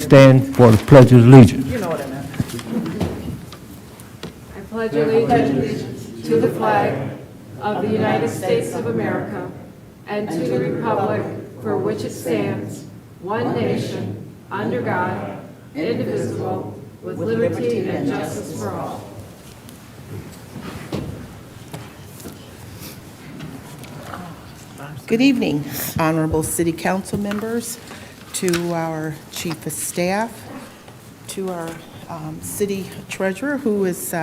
stand for the Pledge of Allegiance. You know what I meant. I pledge allegiance to the flag of the United States of America and to the republic for which it stands, one nation, under God, indivisible, with liberty and justice for all. Good evening, honorable city council members, to our chief of staff, to our city treasurer who is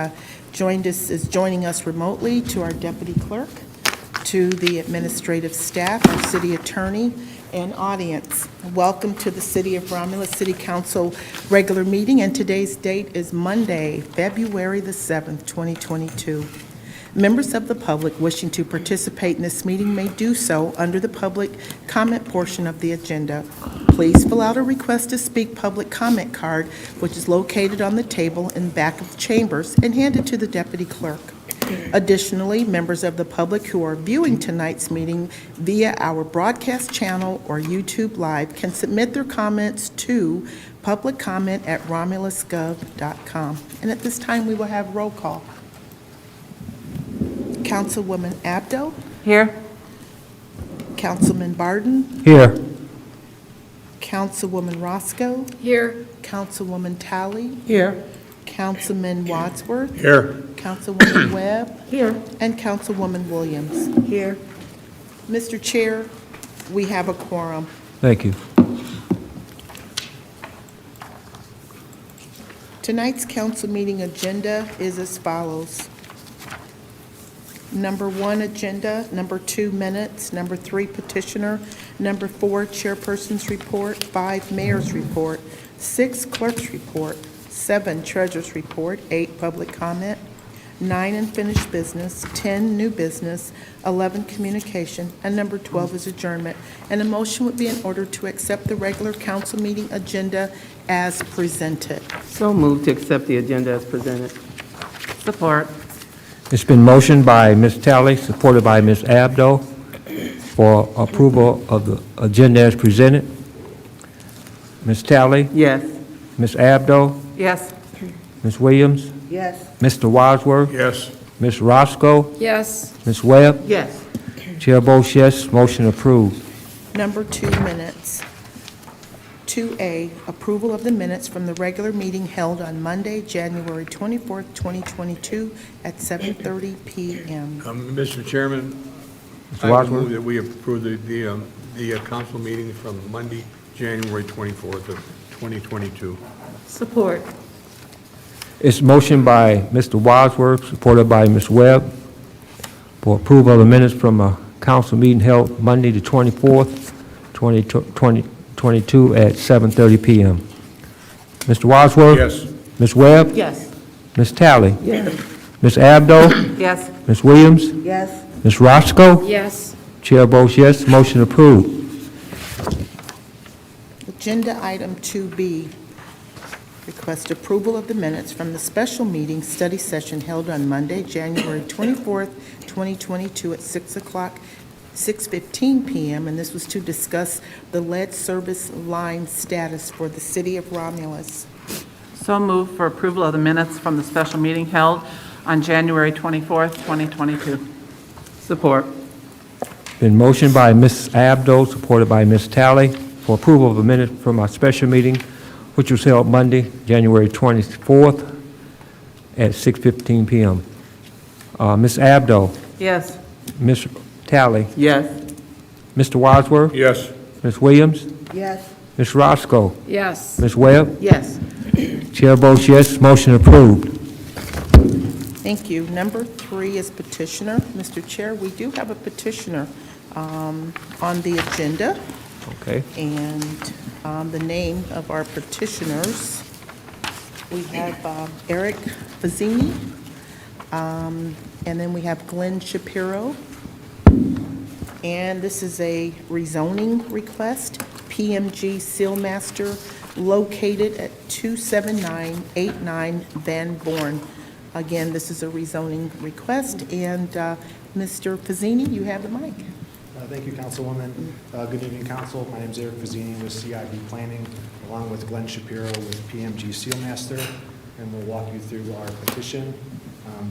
joining us remotely, to our deputy clerk, to the administrative staff, our city attorney, and audience. Welcome to the City of Romulus City Council regular meeting, and today's date is Monday, February the 7th, 2022. Members of the public wishing to participate in this meeting may do so under the public comment portion of the agenda. Please fill out a request to speak public comment card, which is located on the table in back of the chambers, and hand it to the deputy clerk. Additionally, members of the public who are viewing tonight's meeting via our broadcast channel or YouTube Live can submit their comments to publiccomment@romulusgov.com. And at this time, we will have roll call. Councilwoman Abdo, Here. Councilman Barden, Here. Councilwoman Roscoe, Here, Councilwoman Talley, Here. Councilman Wadsworth, Here. Councilwoman Webb, Here. and Councilwoman Williams. Here. Mr. Chair, we have a quorum. Thank you. Tonight's council meeting agenda is as follows. Number 1, agenda. Number 2, minutes. Number 3, petitioner. Number 4, chairperson's report. 5, mayor's report. 6, clerk's report. 7, treasurer's report. 8, public comment. 9, unfinished business. 10, new business. 11, communication. And number 12 is adjournment. And a motion would be in order to accept the regular council meeting agenda as presented. So moved to accept the agenda as presented. Support. It's been motioned by Ms. Talley, supported by Ms. Abdo, for approval of the agenda as presented. Ms. Talley, Yes. Ms. Abdo, Yes. Ms. Williams, Yes. Mr. Wadsworth, Yes. Ms. Roscoe, yes, Ms. Webb, Yes. Chair votes yes, motion approved. Number 2, minutes. 2A, approval of the minutes from the regular meeting held on Monday, January 24th, 2022 at 7:30 p.m. Mr. Chairman, Mr. I would Wadsworth? move that we approve the council meeting from Monday, January 24th of 2022. Support. It's motion by Mr. Wadsworth, supported by Ms. Webb, for approval of the minutes from a council meeting held Monday, the 24th, 2022 at 7:30 p.m. Mr. Wadsworth? Yes. Ms. Webb? Yes. Ms. Talley? Yes. Ms. Abdo? Yes. Ms. Williams? Yes. Ms. Roscoe? yes, Chair votes yes, motion approved. Agenda item 2B, request approval of the minutes from the special meeting study session held on Monday, January 24th, 2022 at 6:15 p.m., and this was to discuss the lead service line status for the city of Romulus. So moved for approval of the minutes from the special meeting held on January 24th, 2022. Support. Been motioned by Ms. Abdo, supported by Ms. Talley, for approval of a minute from our special meeting, which was held Monday, January 24th at 6:15 p.m. Ms. Abdo, Yes. Ms. Talley, Yes. Mr. Wadsworth, Yes. Ms. Williams, Yes. Ms. Roscoe, yes, Ms. Webb, Yes. Chair votes yes, motion approved. Thank you. Number 3 is petitioner. Mr. Chair, we do have a petitioner on the agenda, Okay. and the name of our petitioners, we have Eric Fazzini, and then we have Glenn Shapiro, and this is a rezoning request, PMG Sealmaster, located at 27989 Van Born. Again, this is a rezoning request, and Mr. Fazzini, you have the mic. Thank you, Councilwoman. Good evening, Council. My name is Eric Vizzini with CIB Planning, along with Glenn Shapiro with PMG Sealmaster, and we'll walk you through our petition.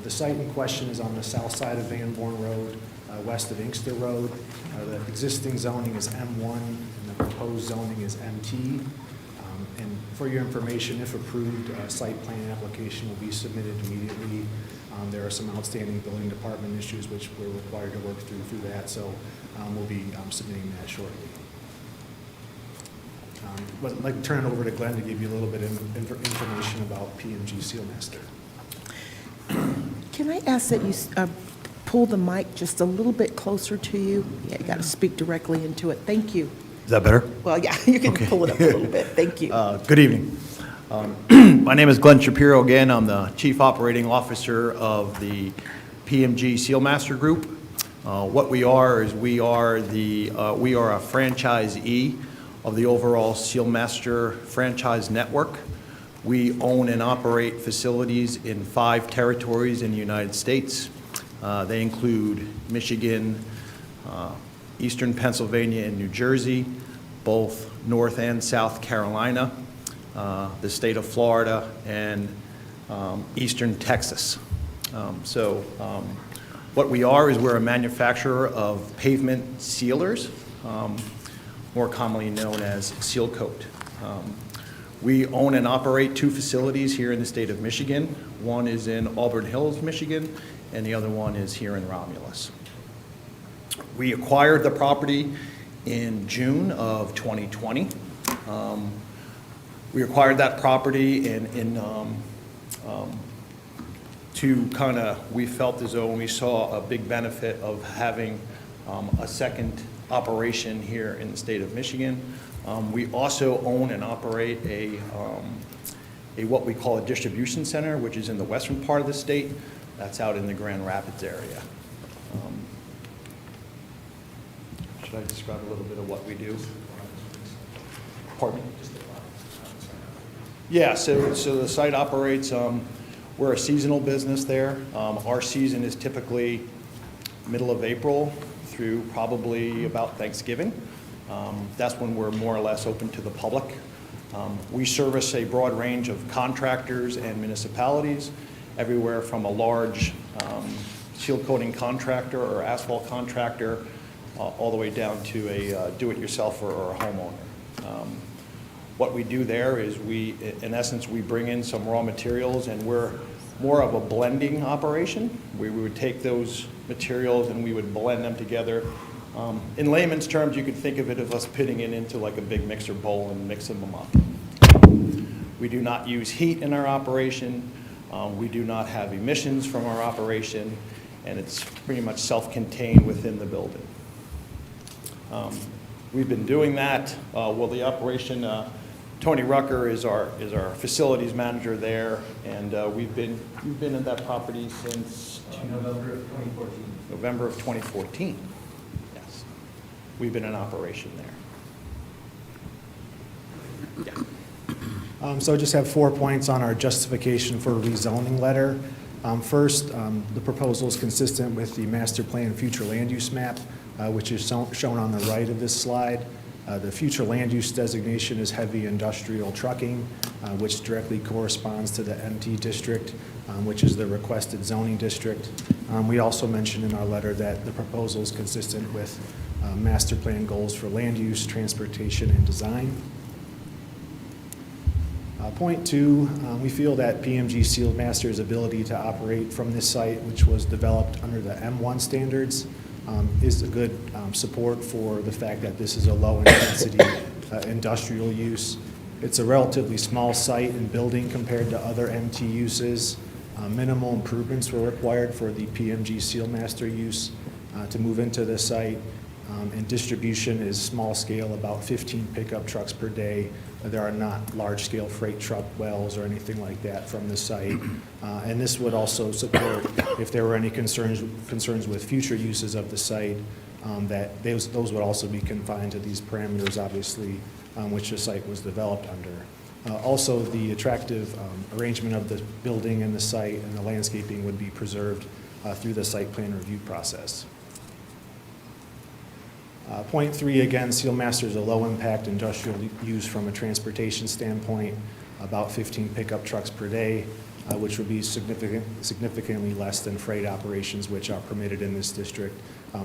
The site in question is on the south side of Van Born Road, west of Inkster Road. The existing zoning is M1, and the proposed zoning is MT. And for your information, if approved, a site plan application will be submitted immediately. There are some outstanding building department issues which we're required to work through that, so we'll be submitting that shortly. But I'd like to turn it over to Glenn to give you a little bit of information about PMG Sealmaster. Can I ask that you pull the mic just a little bit closer to you? Yeah, you got to speak directly into it. Thank you. Is that better? Well, yeah, you can Okay. pull it up a little bit. Thank you. Good evening. My name is Glenn Shapiro again. I'm the Chief Operating Officer of the PMG Sealmaster Group. What we are is we are a franchisee of the overall Sealmaster franchise network. We own and operate facilities in 5 territories in the United States. They include Michigan, Eastern Pennsylvania, and New Jersey, both North and South Carolina, the state of Florida, and Eastern Texas. What we are is we're a manufacturer of pavement sealers, more commonly known as seal coat. We own and operate 2 facilities here in the state of Michigan. One is in Auburn Hills, Michigan, and the other one is here in Romulus. We acquired the property in June of 2020. We acquired that property we felt as though we saw a big benefit of having a second operation here in the state of Michigan. We also own and operate what we call a distribution center, which is in the western part of the state. That's out in the Grand Rapids area. Should I describe a little bit of what we do? Pardon me? Yeah, so the site operates, we're a seasonal business there. Our season is typically middle of April through probably about Thanksgiving. That's when we're more or less open to the public. We service a broad range of contractors and municipalities, everywhere from a large seal coating contractor or asphalt contractor all the way down to a do-it-yourselfer or a homeowner. What we do there is in essence, we bring in some raw materials, and we're more of a blending operation. We would take those materials and we would blend them together. In layman's terms, you could think of it as us pitting it into like a big mixer bowl and mixing them up. We do not use heat in our operation. We do not have emissions from our operation, and it's pretty much self-contained within the building. We've been doing that. The operation, Tony Rucker is our facilities manager there, and we've been in that property since November of 2014. November of 2014. Yes, we've been in operation there. Yeah. So I just have 4 points on our justification for rezoning letter. First, the proposal is consistent with the master plan future land use map, which is shown on the right of this slide. The future land use designation is heavy industrial trucking, which directly corresponds to the MT district, which is the requested zoning district. We also mentioned in our letter that the proposal is consistent with master plan goals for land use, transportation, and design. Point 2, we feel that PMG Sealmaster's ability to operate from this site, which was developed under the M1 standards, is a good support for the fact that this is a low-intensity industrial use. It's a relatively small site and building compared to other MT uses. Minimal improvements were required for the PMG Sealmaster use to move into the site, and distribution is small scale, about 15 pickup trucks per day. There are not large-scale freight truck wells or anything like that from the site. And this would also support, if there were any concerns with future uses of the site, that those would also be confined to these parameters, obviously, which the site was developed under. Also, the attractive arrangement of the building and the site and the landscaping would be preserved through the site plan review process. Point three, again, Sealmaster is a low-impact industrial use from a transportation standpoint, about 15 pickup trucks per day, which would be significantly less than freight operations, which are permitted in this district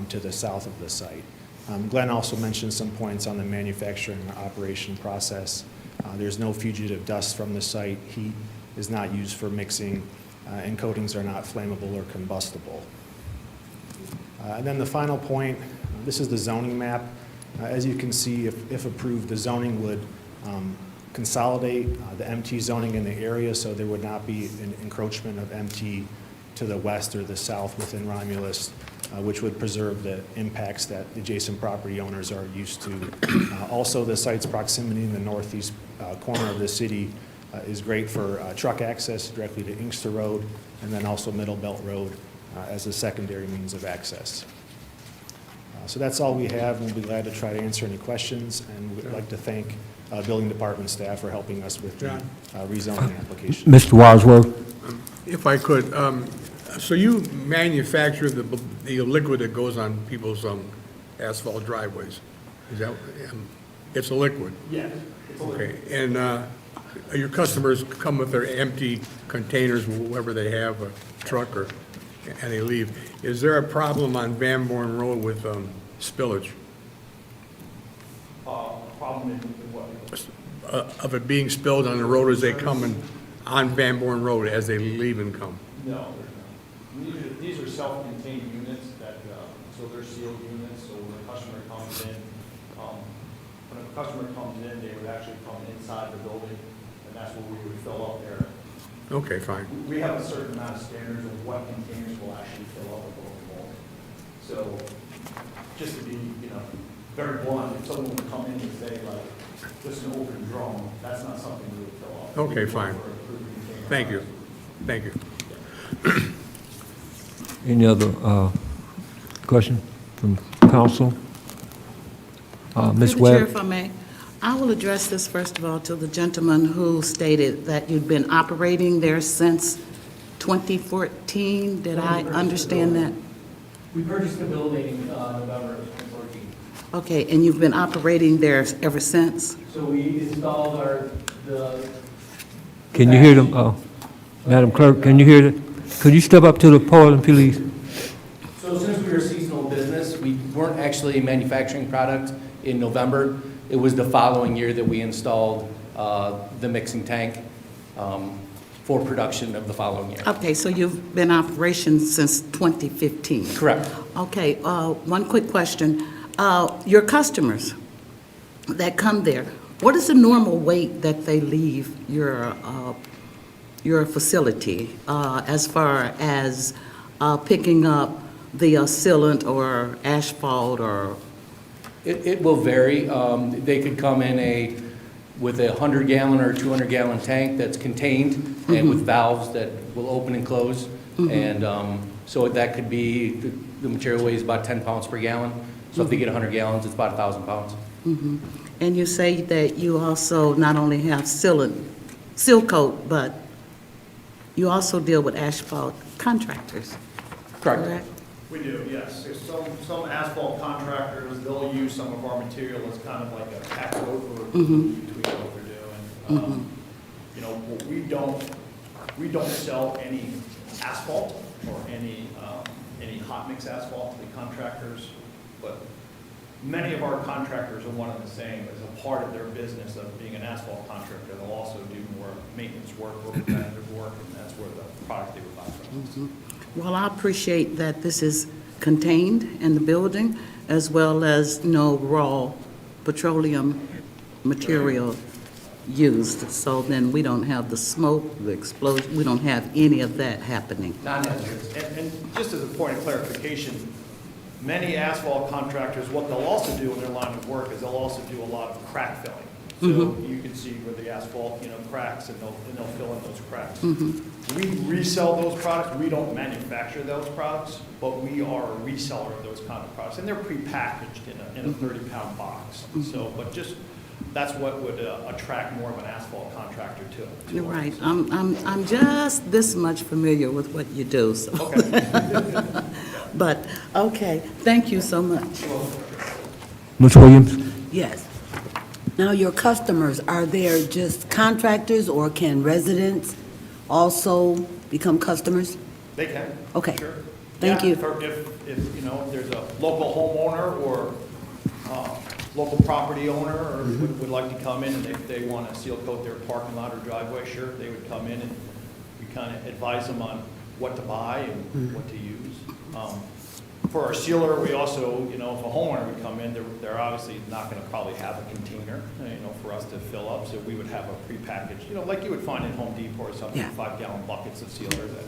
to the south of the site. Glenn also mentioned some points on the manufacturing or operation process. There's no fugitive dust from the site. Heat is not used for mixing, and coatings are not flammable or combustible. And then the final point, this is the zoning map. As you can see, if approved, the zoning would consolidate the MT zoning in the area, so there would not be an encroachment of MT to the west or the south within Romulus, which would preserve the impacts that adjacent property owners are used to. Also, the site's proximity in the northeast corner of the city is great for truck access directly to Inkster Road, and then also Middle Belt Road as a secondary means of access. So that's all we have, and we'll be glad to try to answer any questions, and we'd like to thank Building Department staff for helping us with the rezoning application. Mr. Wadsworth? If I could, so you manufacture the liquid that goes on people's asphalt driveways? Is that, it's a liquid? Yes. Okay, and your customers come with their empty containers, wherever they have a truck, or, and they leave. Is there a problem on Van Born Road with spillage? Problem in what? Of it being spilled on the road as they come in, on Van Born Road as they leave and come? No, there's not. These are self-contained units that, so they're sealed units, so when a customer comes in, they would actually come inside the building, and that's where we would fill up there. Okay, fine. We have a certain amount of standards of what containers will actually fill up a building. So, just to be, very blunt, if someone would come in and say like, just an open drum, that's not something we would fill up. Okay, fine. Thank you. Thank you. Any other question from council? Ms. Through the Chair, Webb? if I may, I will address this first of all to the gentleman who stated that you'd been operating there since 2014. Did I understand that? We purchased the building in November of 2014. Okay, and you've been operating there ever since? So we installed the... Can you hear them? Madam Clerk, can you hear it? Could you step up to the podium, please? So since we were a seasonal business, we weren't actually manufacturing product in November. It was the following year that we installed the mixing tank for production of the following year. Okay, so you've been in operation since 2015? Correct. Okay, one quick question. Your customers that come there, what is the normal weight that they leave your facility as far as picking up the sealant or asphalt or? It will vary. They could come in with a 100-gallon or 200-gallon tank that's contained and with valves that will open and close. And so that could be, the material weighs about 10 pounds per gallon. So if they get 100 gallons, it's about 1,000 pounds. And you say that you also not only have seal coat, but you also deal with asphalt contractors, correct? We do, yes. There's some asphalt contractors, they'll use some of our material as kind of like a tack over between what they're doing. We don't sell any asphalt or any hot mix asphalt to the contractors, but many of our contractors are one and the same. As a part of their business of being an asphalt contractor, they'll also do more maintenance work or preventative work, and that's where the product they would buy from. Well, I appreciate that this is contained in the building as well as no raw petroleum material used. So then we don't have the smoke, the explosion, we don't have any of that happening. Non-hazardous. And just as a point of clarification, many asphalt contractors, what they'll also do in their line of work is they'll also do a lot of crack filling. So you can see where the asphalt, cracks, and they'll fill in those cracks. We resell those products. We don't manufacture those products, but we are a reseller of those kind of products, and they're prepackaged in a 30-pound box. So, but just that's what would attract more of an asphalt contractor to it. You're right. I'm just this much familiar with what you do, so. Okay. But, okay, thank you so much. Ms. Williams? Yes. Now, your customers, are they just contractors, or can residents also become customers? They can. Okay. Sure. Thank Yeah, you. If, you know, if there's a local homeowner or local property owner or would like to come in and they want to seal coat their parking lot or driveway, sure, they would come in and we kind of advise them on what to buy and what to use. For our sealer, we also, you know, if a homeowner would come in, they're obviously not going to probably have a container, you know, for us to fill up, so we would have a prepackaged, you know, like you would find in Home Depot or something, Yeah. 5-gallon buckets of sealer that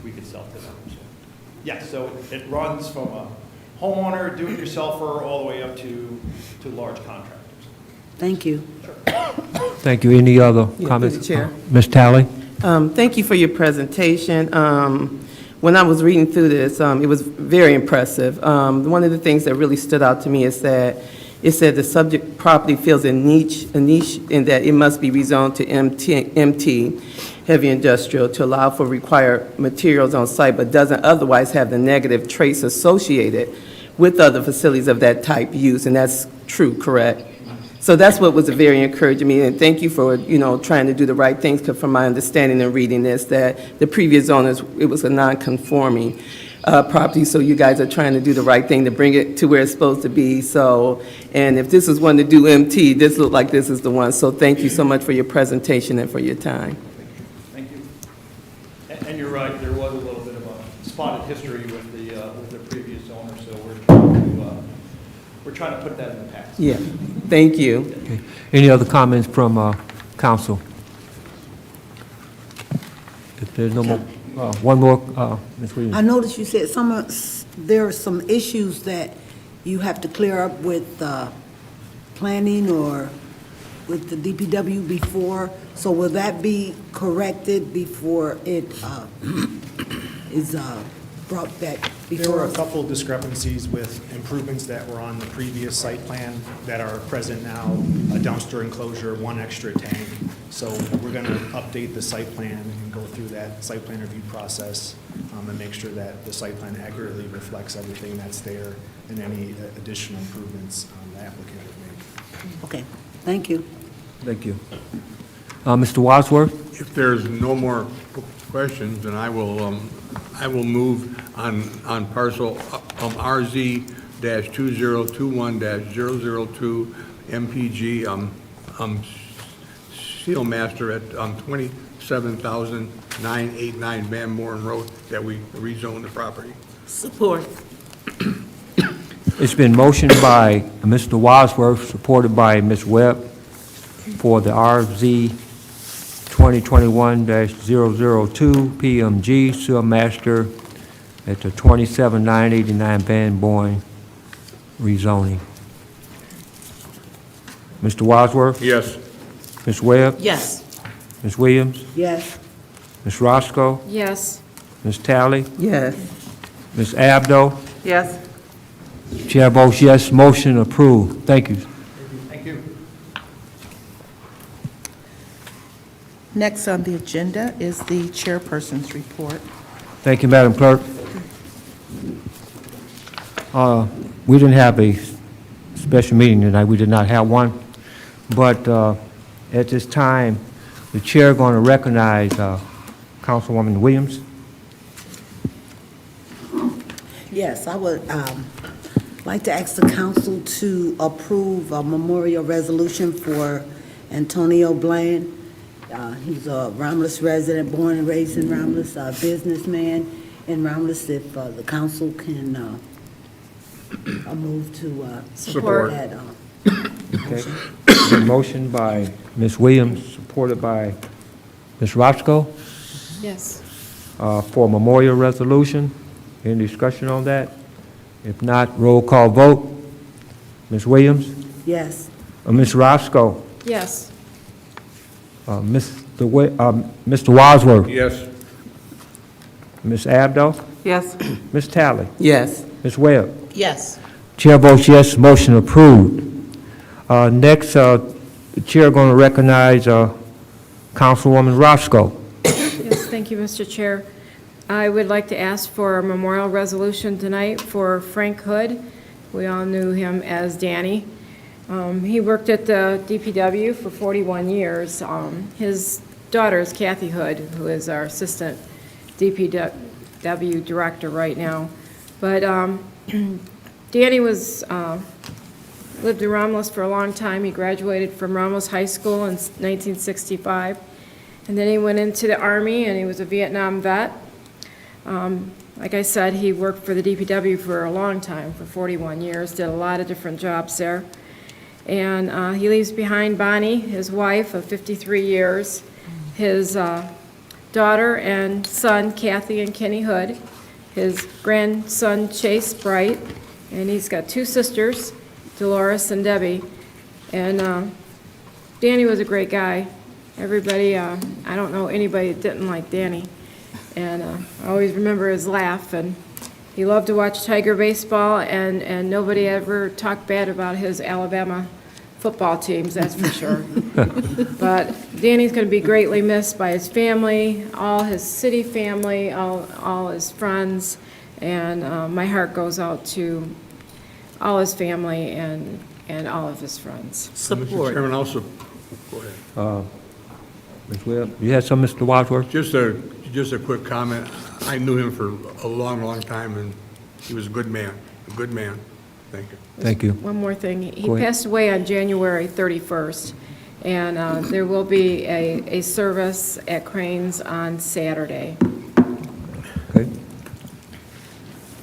we could sell to them. So, yeah, so it runs from a homeowner, do-it-yourselfer, all the way up to large contractors. Thank you. Thank you. Any other Yeah, comments? through the chair. Ms. Talley? Thank you for your presentation. When I was reading through this, it was very impressive. One of the things that really stood out to me is that it said the subject property fills a niche in that it must be rezoned to MT, heavy industrial, to allow for required materials on site, but doesn't otherwise have the negative trace associated with other facilities of that type use, and that's true, correct? So that's what was very encouraging me, and thank you for, you know, trying to do the right things, because from my understanding and reading this, that the previous owners, it was a non-conforming property, so you guys are trying to do the right thing to bring it to where it's supposed to be, so, and if this is one to do MT, this looked like this is the one, so thank you so much for your presentation and for your time. Thank you. And you're right, there was a little bit of a spotted history with the previous owner, so we're trying to put that in the past. Yeah, thank you. Okay. Any other comments from council? If there's no more, one more, Ms. Williams. I noticed you said there are some issues that you have to clear up with planning or with the DPW before, so will that be corrected before it is brought back There were before a us? couple of discrepancies with improvements that were on the previous site plan that are present now, a dumpster enclosure, one extra tank. So we're going to update the site plan and go through that site plan review process and make sure that the site plan accurately reflects everything that's there and any additional improvements the applicant would make. Okay, thank you. Thank you. Mr. Wadsworth? If there's no more questions, then I will move on parcel RZ-2021-002 MPG Seal Master at 27,989 Van Born Road, that we rezone the property. Support. It's been motioned by Mr. Wadsworth, supported by Ms. Webb, for the RZ 2021-002 PMG Seal Master at the 27,989 Van Born rezoning. Mr. Wadsworth? Yes. Ms. Webb? Yes. Ms. Williams? Yes. Ms. Roscoe? Yes. Ms. Talley? Yes. Ms. Abdo? Yes? Chair votes yes, motion approved. Thank you. Thank you. Next on the agenda is the chairperson's report. Thank you, Madam Clerk. We didn't have a special meeting tonight. We did not have one. But at this time, the chair going to recognize Councilwoman Williams. Yes, I would like to ask the council to approve a memorial resolution for Antonio Bland. He's a Romulus resident, born and raised in Romulus, a businessman in Romulus. If the council can move to support that Okay. A motion by Ms. Williams, supported by Ms. Roscoe, Yes. for a memorial resolution. Any discussion on that? If not, roll call vote. Ms. Williams? Yes. Ms. Roscoe? Yes. Mr. Wadsworth? Yes. Ms. Abdo? Yes? Ms. Talley? Yes. Ms. Webb? Yes. Chair votes yes, motion approved. Next, the chair going to recognize Councilwoman Roscoe. Yes, thank you, Mr. Chair. I would like to ask for a memorial resolution tonight for Frank Hood, We all knew him as Danny. He worked at the DPW for 41 years. His daughter is Kathy Hood, who is our assistant DPW director right now. But Danny lived in Romulus for a long time. He graduated from Romulus High School in 1965. And then he went into the Army, and he was a Vietnam vet. Like I said, he worked for the DPW for a long time, for 41 years, did a lot of different jobs there. And he leaves behind Bonnie, his wife of 53 years, his daughter and son, Kathy and Kenny Hood, his grandson, Chase Bright, and he's got two sisters, Dolores and Debbie. And Danny was a great guy. Everybody, I don't know anybody that didn't like Danny. And I always remember his laugh, and he loved to watch Tiger baseball, and nobody ever talked bad about his Alabama football teams, that's for sure. But Danny's going to be greatly missed by his family, all his city family, all his friends, and my heart goes out to all his family and all of his friends. Mr. Chairman, also, go ahead. Ms. Webb, you had some, Mr. Wadsworth? Just a quick comment. I knew him for a long, long time, and he was a good man, Thank you. Thank you. One more thing. He Go ahead. passed away on January 31st, and there will be a service at Cranes on Saturday. Okay.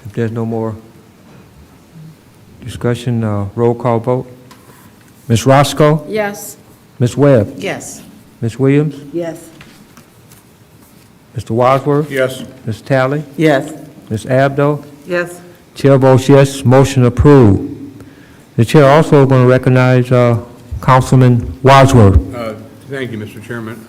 If there's no more discussion, roll call vote. Ms. Roscoe? Yes. Ms. Webb? Yes. Ms. Williams? Yes. Mr. Wadsworth? Yes. Ms. Talley? Yes. Ms. Abdo? Yes. Chair votes yes, motion approved. The chair also going to recognize Councilman Wadsworth. Thank you, Mr. Chairman.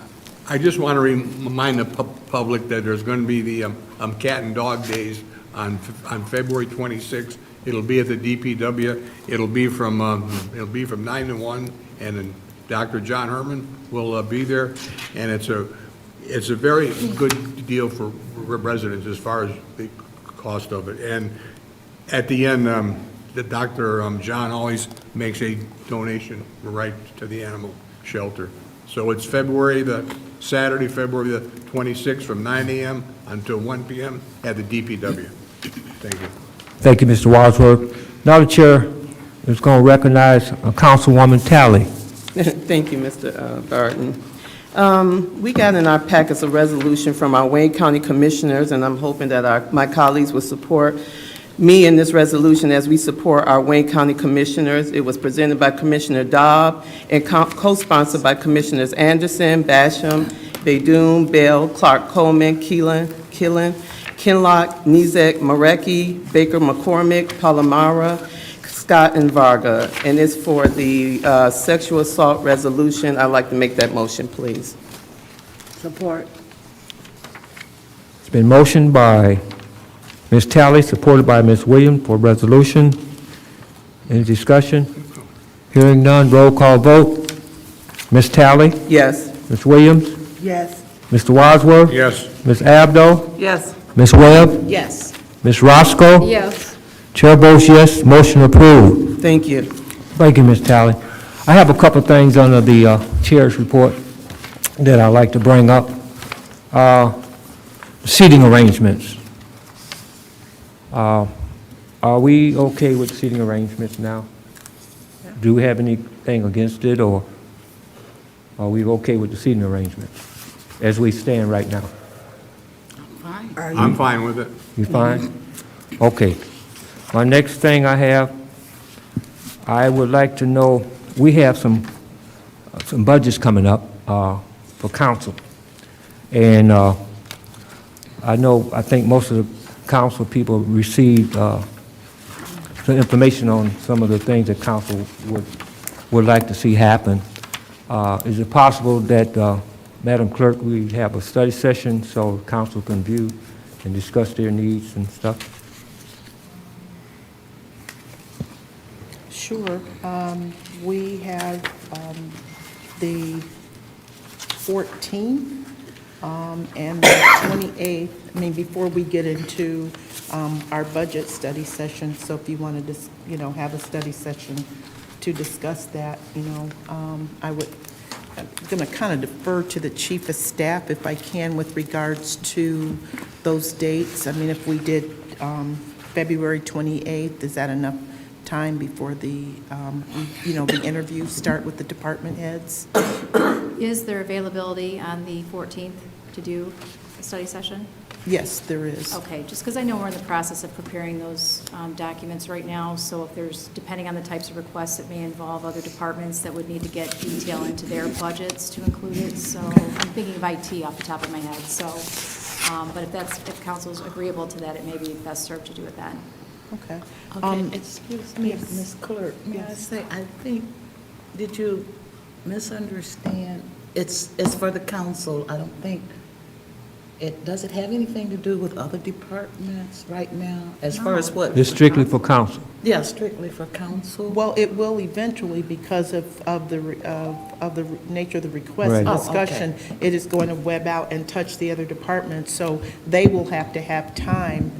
I just want to remind the public that there's going to be the Cat and Dog Days on February 26th. It'll be at the DPW. It'll be from 9 to 1, and then Dr. John Herman will be there. And it's a very good deal for residents as far as the cost of it. And at the end, the Dr. John always makes a donation right to the animal shelter. So it's Saturday, February the 26th, from 9 a.m. until 1 p.m. at the DPW. Thank you. Thank you, Mr. Wadsworth. Now the chair is going to recognize Councilwoman Talley. Thank you, Mr. Barton. We got in our packets a resolution from our Wayne County Commissioners, and I'm hoping that my colleagues will support me in this resolution as we support our Wayne County Commissioners. It was presented by Commissioner Dobb and co-sponsored by Commissioners Anderson, Basham, Baydoun, Bell, Clark Coleman, Kinlock, Nezek, Marecki, Baker McCormick, Palomara, Scott, and Varga. And it's for the sexual assault resolution. I'd like to make that motion, please. Support. It's been motioned by Ms. Talley, supported by Ms. Williams for resolution. Any discussion? Hearing none, roll call vote. Ms. Talley? Yes. Ms. Williams? Yes. Mr. Wadsworth? Yes. Ms. Abdo? Yes. Ms. Webb? Yes. Ms. Roscoe? Yes. Chair votes yes, motion approved. Thank you. Thank you, Ms. Talley. I have a couple things under the chair's report that I'd like to bring up. Seating arrangements. Are we okay with seating arrangements now? Do we have anything against it, or are we okay with the seating arrangements as we stand right now? I'm fine with it. You fine? Okay. My next thing I have, I would like to know, we have some budgets coming up for council. And I think most of the council people received some information on some of the things that council would like to see happen. Is it possible that, Madam Clerk, we have a study session so council can view and discuss their needs and stuff? Sure. We have the 14th And the 28th, I mean, before we get into our budget study session, so if you wanted to, have a study session to discuss that, I'm going to kind of defer to the chief of staff if I can with regards to those dates. I mean, if we did February 28th, is that enough time before the interviews start with the department heads? Is there availability on the 14th to do a study session? Yes, there is. Okay, just because I know we're in the process of preparing those documents right now, so if there's, depending on the types of requests, it may involve other departments that would need to get detail into their budgets to include it, so I'm thinking of IT off the top of my head, so, but if council's agreeable to that, it may be best served to do it then. Okay. Okay, excuse me, yes. Ms. Clerk, may I Yes. say, I think, did you misunderstand? It's for the council, I don't think, does it have anything to do with other departments right now, as far as what? It's strictly for council. Yeah, strictly for council? Well, it will eventually because of the nature of the request Right. and Oh, discussion. It is going to web out and touch the other departments, so they will have to have time,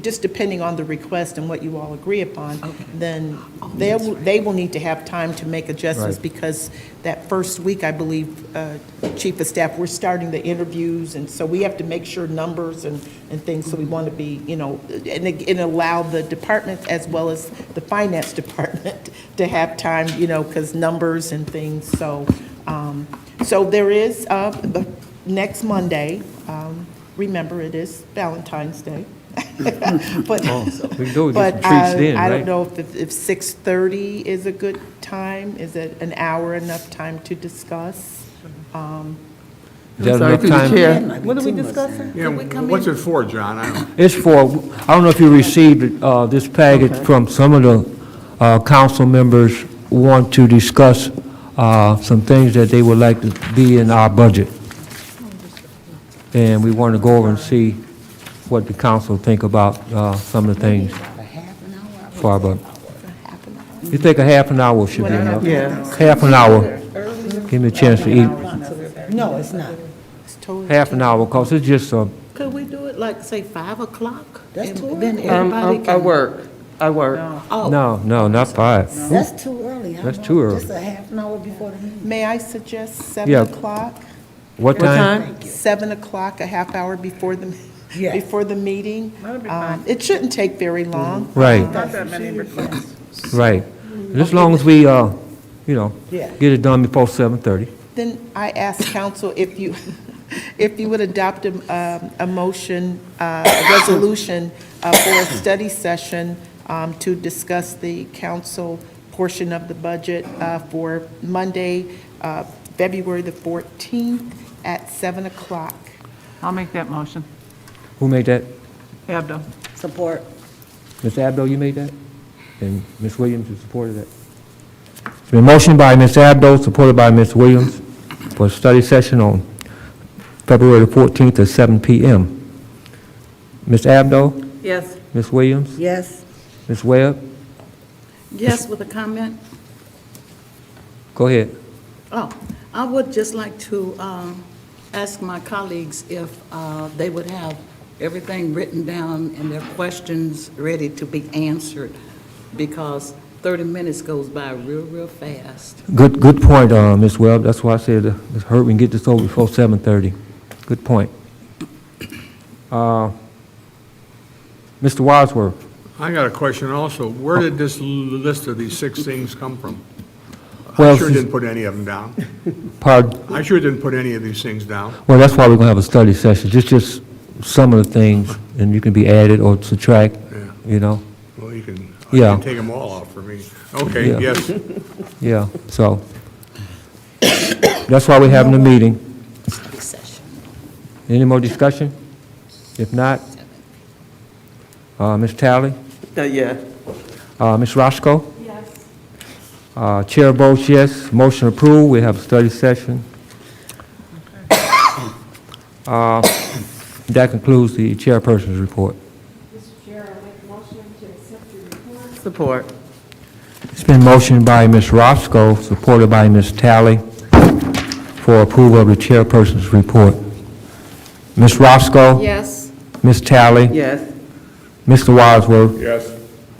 just depending on the request and what you all agree upon, Okay. then they will need to have time to make adjustments Right. because that first week, I believe, Chief of Staff, we're starting the interviews, and so we have to make sure numbers and things, so we want to be, and allow the department as well as the finance department to have time, because numbers and things, so there is, next Monday, remember, it is Valentine's Day. But, We can go get but some treats then, I don't right? know if 6:30 is a good time. Is it an hour enough time to discuss? Is that Sorry, enough through the time? chair. What are we discussing? Yeah, what's it for, John? I don't. It's for, I don't know if you received this package from some of the council members who want to discuss some things that they would like to be in our budget. And we want to go over and see what the council think about some of the things for our budget. You think a half an hour should be enough? Yeah. Half an hour. Give me a chance to eat. No, it's not. It's totally. Half an hour, because it's just Could we do it like, say, 5 o'clock? That's And too then early. everybody I can. work. Oh, no, not 5. That's too early. I That's know. too early. Just a half an hour before the meeting. May I suggest 7 Yeah. o'clock? What time? 7 o'clock, a half hour before the, Yes. before the meeting. It shouldn't take very long. Right, Not that many requests. right. As long as we, Yeah. get it done before 7:30. Then I ask council if you, if you would adopt a motion, a resolution for a study session to discuss the council portion of the budget for Monday, February the 14th at 7 o'clock. I'll make that motion. Who made that? Abdo. Support. Ms. Abdo, you made that? And Ms. Williams, you supported that? It's been motioned by Ms. Abdo, supported by Ms. Williams, for a study session on February the 14th at 7 p.m. Ms. Abdo, Yes. Ms. Williams, Yes. Ms. Webb, yes, with a comment? go ahead. Oh, I would just like to ask my colleagues if they would have everything written down and their questions ready to be answered, because 30 minutes goes by real fast. Good point, Ms. Webb. That's why I said, let's hurry and get this over before 7:30. Good point. Mr. Wadsworth, I got a question also. Where did this list of these 6 things come from? I Well, sure didn't put any of them down. pardon? I sure didn't put any of these things down. Well, that's why we're going to have a study session, just some of the things, and you can be added or subtract, Yeah. Well, you can Yeah. take them all off for me. Okay, Yeah. yes. Yeah, so, that's why we're having a meeting. Study session. Any more discussion? If not, Ms. Talley, Yeah. Ms. Roscoe? Yes. Chair votes yes, motion approved, we have a study session. That concludes the chairperson's report. Support. It's been motioned by Ms. Roscoe, supported by Ms. Talley, for approval of the chairperson's report. Ms. Roscoe? Yes. Ms. Talley? Yes. Mr. Wadsworth? Yes.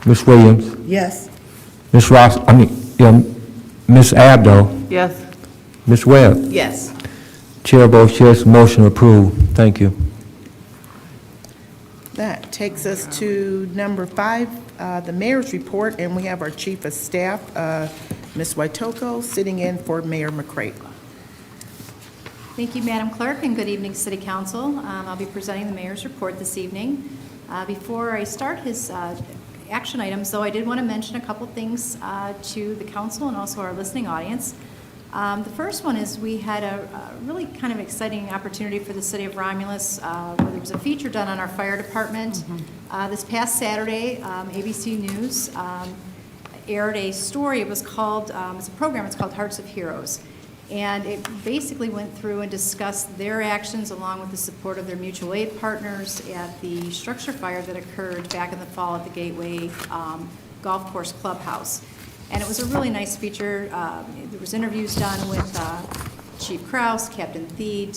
Ms. Williams? Yes. Ms. Ms. Abdo? Yes. Ms. Webb? Yes. Chair votes yes, motion approved. Thank you. That takes us to number 5, the mayor's report, and we have our chief of staff, Ms. Waitoko, sitting in for Mayor McCray. Thank you, Madam Clerk, and good evening, City Council. I'll be presenting the mayor's report this evening. Before I start his action items, though, I did want to mention a couple things to the council and also our listening audience. The first one is we had a really kind of exciting opportunity for the city of Romulus where there was a feature done on our fire department. This past Saturday, ABC News aired a story. It was called, it's a program, it's called Hearts of Heroes. And it basically went through and discussed their actions along with the support of their mutual aid partners at the structure fire that occurred back in the fall at the Gateway Golf Course Clubhouse. And it was a really nice feature. There was interviews done with Chief Kraus, Captain Theed,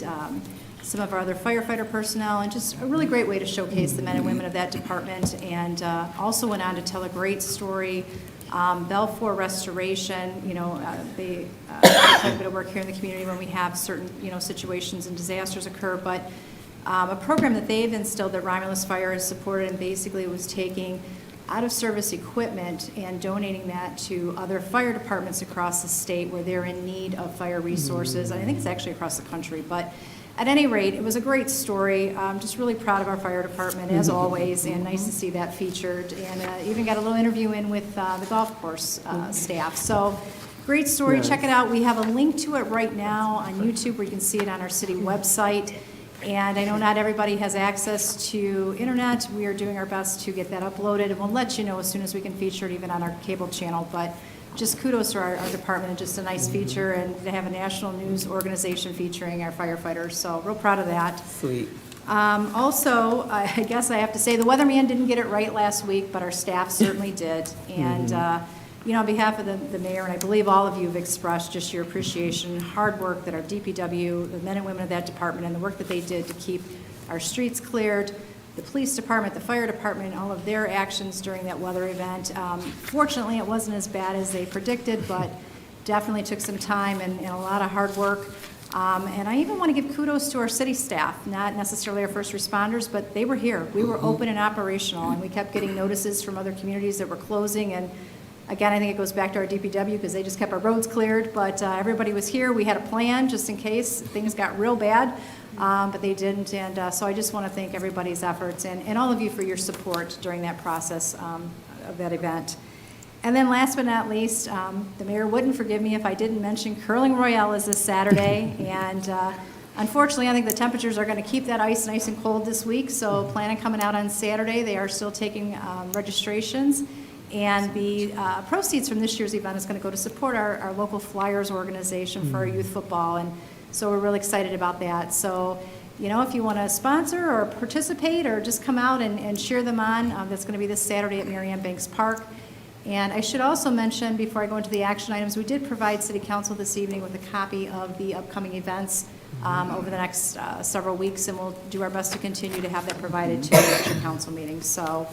some of our other firefighter personnel, and just a really great way to showcase the men and women of that department. And also went on to tell a great story. Belfour Restoration, you know, they do quite a bit of work here in the community when we have certain, you know, situations and disasters occur. But a program that they've instilled that Romulus Fire has supported, and basically was taking out-of-service equipment and donating that to other fire departments across the state where they're in need of fire resources. I think it's actually across the country, but at any rate, it was a great story. I'm just really proud of our fire department, as always, and nice to see that featured. And even got a little interview in with the golf course staff. So, great story. Nice. Check it out. We have a link to it right now on YouTube where you can see it on our city website. And I know not everybody has access to internet. We are doing our best to get that uploaded, and we'll let you know as soon as we can feature it even on our cable channel. But just kudos to our department, and just a nice feature, and to have a national news organization featuring our firefighters. So real proud of that. Sweet. Also, I guess I have to say, the weatherman didn't get it right last week, but our staff certainly did. And, you know, on behalf of the mayor, and I believe all of you have expressed just your appreciation and hard work that our DPW, the men and women of that department, and the work that they did to keep our streets cleared, the police department, the fire department, all of their actions during that weather event. Fortunately, it wasn't as bad as they predicted, but definitely took some time and a lot of hard work. And I even want to give kudos to our city staff, not necessarily our first responders, but they were here. We were open and operational, and we kept getting notices from other communities that were closing. And again, I think it goes back to our DPW because they just kept our roads cleared, but everybody was here. We had a plan just in case things got real bad. But they didn't, and so I just want to thank everybody's efforts and all of you for your support during that process of that event. And then last but not least, the mayor wouldn't forgive me if I didn't mention Curling Royale is this Saturday, and unfortunately I think the temperatures are going to keep that ice nice and cold this week, so plan on coming out on Saturday. They are still taking registrations, and the proceeds from this year's event is going to go to support our local Flyers organization for our youth football, and so we're really excited about that. So, you know, if you want to sponsor or participate or just come out and cheer them on, that's going to be this Saturday at Mary Ann Banks Park. And I should also mention, before I go into the action items, we did provide City Council this evening with a copy of the upcoming events over the next several weeks, and we'll do our best to continue to have that provided to the future council meetings. So,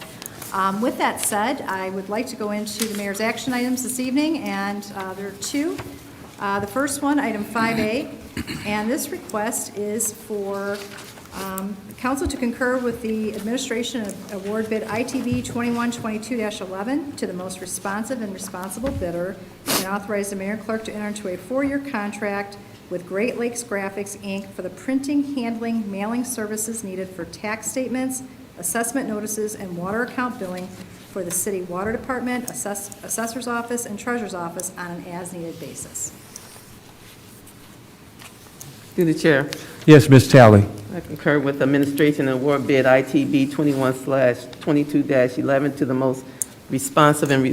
with that said, I would like to go into the mayor's action items this evening, and there are two. The first one, item 5A, and this request is for council to concur with the administration of award bid ITB 2122-11 to the most responsive and responsible bidder, and authorize the mayor and clerk to enter into a 4-year contract with Great Lakes Graphics, Inc. for the printing, handling, mailing services needed for tax statements, assessment notices, and water account billing for the city water department, assessor's office, and treasurer's office on an as-needed basis. Through the chair, Yes, Ms. Talley. I concur with administration and award bid ITB 21/22-11 to the most responsive and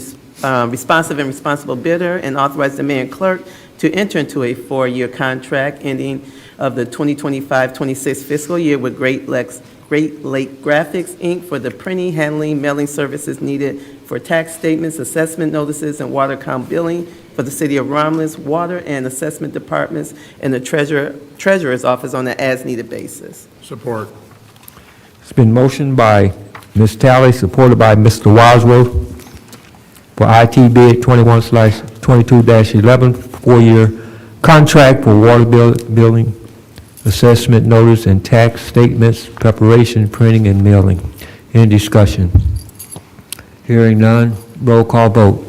responsible bidder, and authorize the mayor and clerk to enter into a 4-year contract ending of the 2025-26 fiscal year with Great Lake Graphics, Inc. for the printing, handling, mailing services needed for tax statements, assessment notices, and water account billing for the City of Romulus Water and Assessment Departments and the Treasurer's Office on an as-needed basis. Support. It's been motioned by Ms. Talley, supported by Mr. Wadsworth, for IT bid 21/22-11, four-year contract for water billing, assessment notice, and tax statements, preparation, printing, and mailing. Any discussion? Hearing none, roll call vote.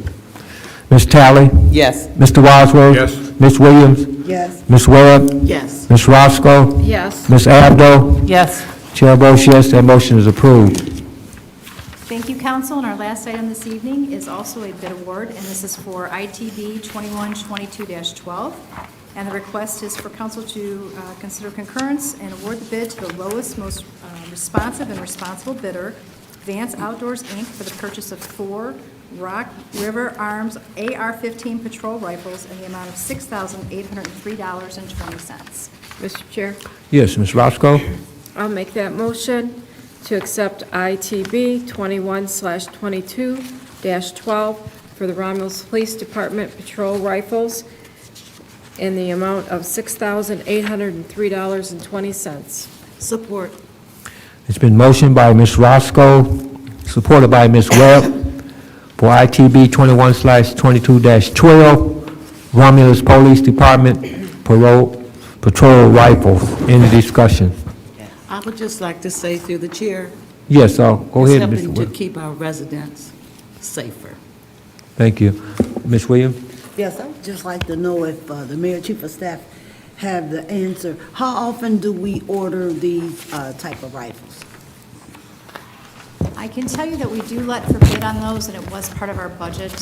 Ms. Talley? Yes. Mr. Wadsworth? Yes. Ms. Williams? Yes. Ms. Webb? Yes. Ms. Roscoe? Yes. Ms. Abdo? Yes. Chair votes yes, that motion is approved. Thank you, council. And our last item this evening is also a bid award, and this is for ITB 2122-12. And the request is for council to consider concurrence and award the bid to the lowest, most responsive and responsible bidder, Vance Outdoors, Inc., for the purchase of 4 Rock River Arms AR-15 patrol rifles in the amount of $6,803.20. Mr. Chair, Yes, Ms. Roscoe? I'll make that motion to accept ITB 21/22-12 for the Romulus Police Department patrol rifles in the amount of $6,803.20. Support. It's been motioned by Ms. Roscoe, supported by Ms. Webb, for ITB 21/22-12, Romulus Police Department patrol rifles. Any discussion? I would just like to say through the chair, Yes, go it's ahead, Ms. helping to Webb. keep our residents safer. Thank you. Ms. Williams? Yes, I would just like to know if the mayor, chief of staff have the answer. How often do we order these type of rifles? I can tell you that we do let for bid on those, and it was part of our budget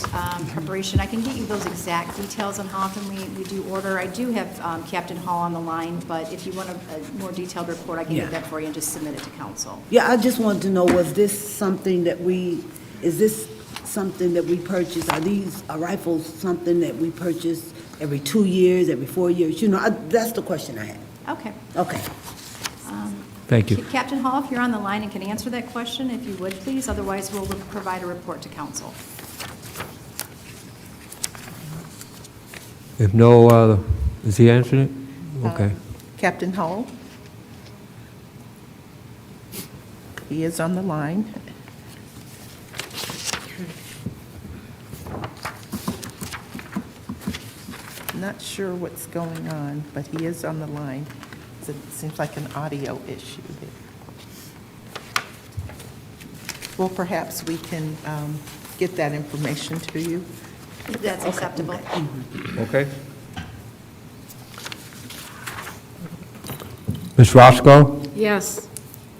preparation. I can get you those exact details on how often we do order. I do have Captain Hall on the line, but if you want a more detailed report, I can get that for you and just submit it to council. Yeah, I just wanted to know, is this something that we purchase? Are these rifles something that we purchase every 2 years, every 4 years? You know, that's the question I have. Okay. Okay. Thank you. Captain Hall, if you're on the line and can answer that question, if you would, please. Otherwise, we'll provide a report to council. If no, is he answering it? Okay. Captain Hull? He is on the line. Not sure what's going on, but he is on the line. It seems like an audio issue there. Well, perhaps we can get that information to you. If that's acceptable. Okay. Ms. Roscoe? Yes.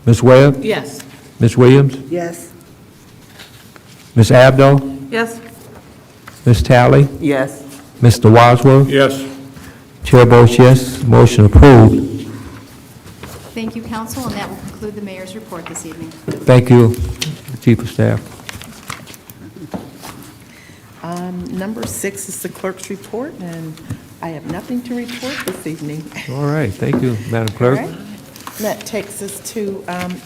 Ms. Webb? Yes. Ms. Williams? Yes. Ms. Abdo? Yes. Ms. Talley? Yes. Mr. Wadsworth? Yes. Chair votes yes, motion approved. Thank you, council, and that will conclude the mayor's report this evening. Thank you, Chief of Staff. Number 6 is the clerk's report, and I have nothing to report this evening. All right, thank you, Madam All Clerk. right. That takes us to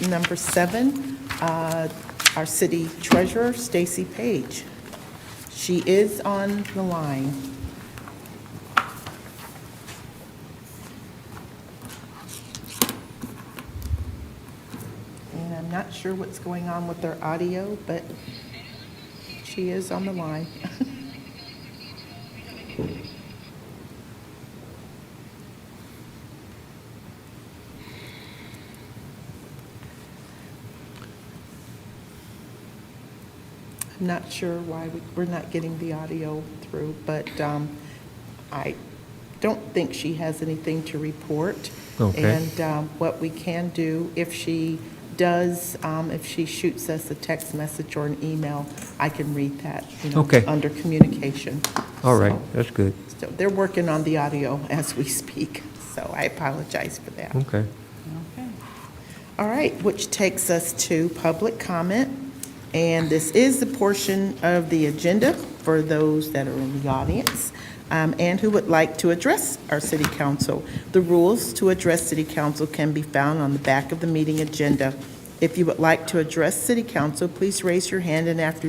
number 7, our city treasurer, Stacy Page. She is on the line. And I'm not sure what's going on with their audio, but she is on the line. I'm not sure why we're not getting the audio through, but I don't think she has anything to report. Okay. And what we can do, if she does, if she shoots us a text message or an email, I can read that, Okay. under communication. All right, So- that's good. So they're working on the audio as we speak, so I apologize for that. Okay. All right, which takes us to public comment. And this is the portion of the agenda for those that are in the audience and who would like to address our city council. The rules to address city council can be found on the back of the meeting agenda If you would like to address City Council, please raise your hand, and after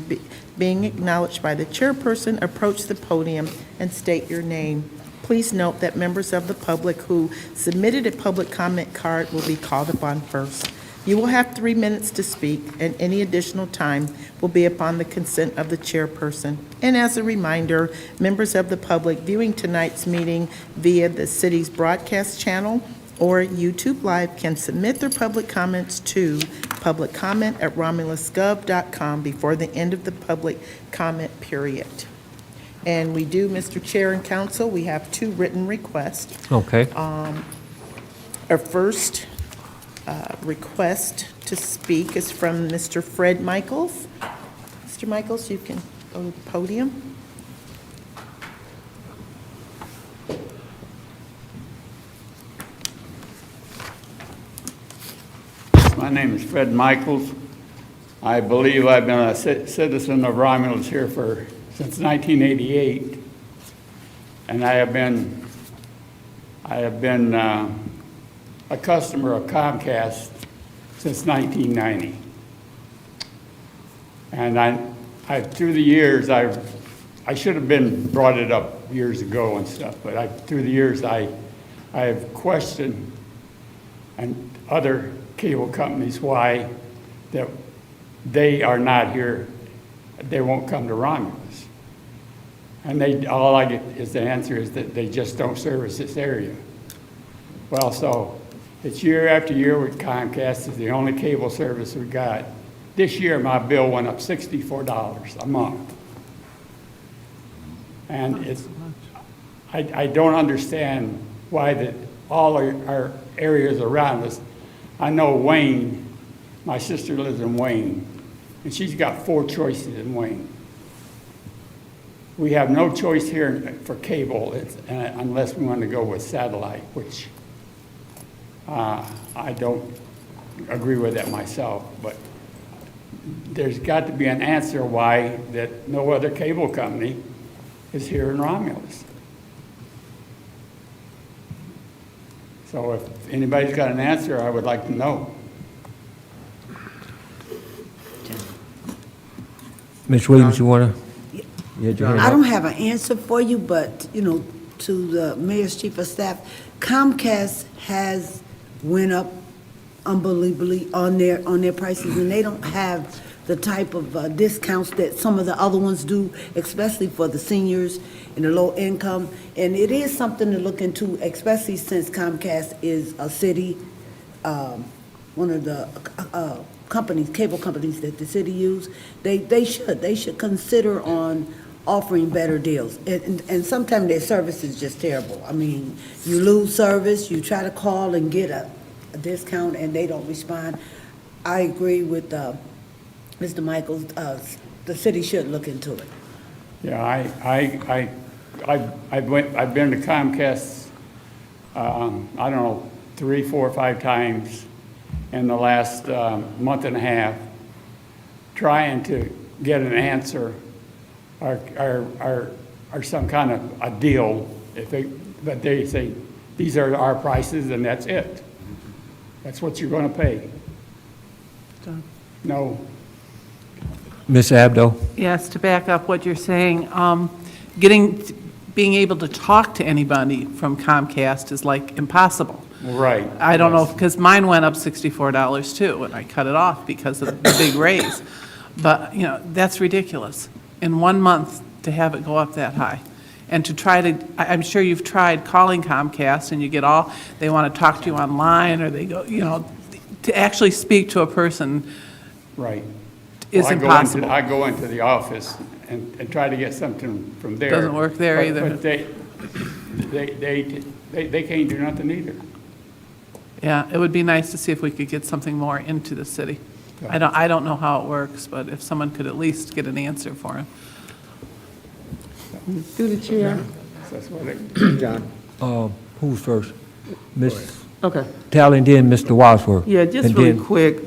being acknowledged by the chairperson, approach the podium and state your name. Please note that members of the public who submitted a public comment card will be called upon first. You will have 3 minutes to speak, and any additional time will be upon the consent of the chairperson. And as a reminder, members of the public viewing tonight's meeting via the city's broadcast channel or YouTube Live can submit their public comments to publiccomment@romulusgov.com before the end of the public comment period. And we do, Mr. Chair and Council, we have 2 written requests. Okay. Our first request to speak is from Mr. Fred Michaels. Mr. Michaels, you can go to the podium. My name is Fred Michaels. I believe I've been a citizen of Romulus here since 1988, and I have been a customer of Comcast since 1990. And through the years, I should have brought it up years ago and stuff, but through the years, I have questioned and other cable companies why that they are not here, they won't come to Romulus. And all I get is the answer is that they just don't service this area. Well, so it's year after year with Comcast. It's the only cable service we got. This year, my bill went up $64 a month. And I don't understand why that all our areas around us. I know Wayne, my sister lives in Wayne, and she's got 4 choices in Wayne. We have no choice here for cable unless we want to go with satellite, which I don't agree with that myself, but there's got to be an answer why that no other cable company is here in Romulus. So if anybody's got an answer, I would like to know. Ms. Williams, you want to? I don't have an answer for you, but, to the mayor's chief of staff, Comcast has went up unbelievably on their prices, and they don't have the type of discounts that some of the other ones do, especially for the seniors and the low income. And it is something to look into, especially since Comcast is a city, one of the cable companies that the city use. They should consider on offering better deals. And sometimes their service is just terrible. I mean, you lose service, you try to call and get a discount, and they don't respond. I agree with Mr. Michaels. The city should look into it. Yeah, I've been to Comcast, I don't know, 3, 4, 5 times in the last month and a half, trying to get an answer or some kind of a deal. But they say these are our prices and that's it. That's what you're going to pay. No. Ms. Abdo? Yes, to back up what you're saying, being able to talk to anybody from Comcast is like impossible. Right. I don't know, Yes. because mine went up $64 too, and I cut it off because of the big raise. But, that's ridiculous. In 1 month, to have it go up that high. And to try to, I'm sure you've tried calling Comcast, and you get they want to talk to you online, or they go, to actually speak to a person Right. is Well, impossible. I go into the office and try to get something from there. Doesn't work there either. But they can't do nothing either. Yeah, it would be nice to see if we could get something more into the city. I don't know how it works, but if someone could at least get an answer for him. Through the chair. That's what it. John? Who's first? Ms. Okay. Talley and then Mr. Wadsworth. Yeah, just And really then- quick,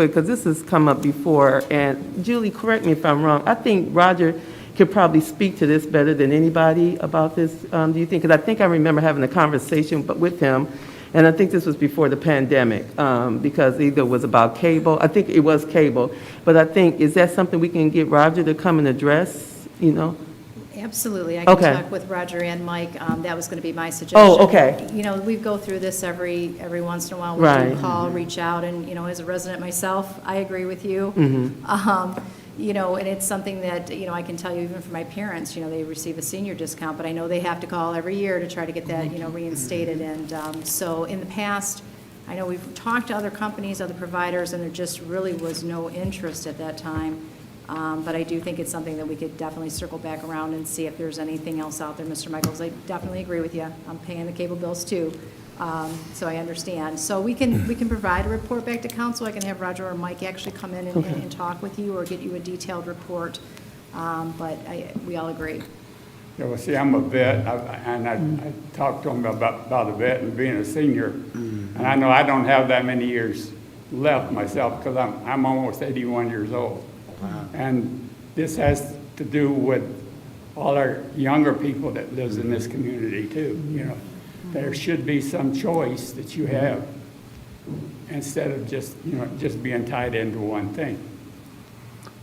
because this has come up before, and Julie, correct me if I'm wrong, I think Roger could probably speak to this better than anybody about this, do you think? Because I think I remember having a conversation with him, And I think this was before the pandemic, because either it was about cable, I think it was cable, but I think, is that something we can get Roger to come and address, you know? Absolutely. I can Okay. talk with Roger and Mike. That was going to be my suggestion. Oh, okay. You know, we go through this every once in a while. We Right. do call, reach out, and, you know, as a resident myself, I agree with you. You know, and it's something that, you know, I can tell you even for my parents, you know, they receive a senior discount, but I know they have to call every year to try to get that, you know, reinstated. And so in the past, I know we've talked to other companies, other providers, and there just really was no interest at that time. But I do think it's something that we could definitely circle back around and see if there's anything else out there, Mr. Michaels. I definitely agree with you. I'm paying the cable bills too, so I understand. So we can provide a report back to council. I can have Roger or Mike actually come in and talk with you or get you a detailed report. But we all agree. Yeah, well, see, I'm a vet, I talked to him about a vet and being a senior. And I know I don't have that many years left myself because I'm almost 81 years old. And this has to do with all our younger people that lives in this community too, you know. There should be some choice that you have instead of just, you know, just being tied into one thing.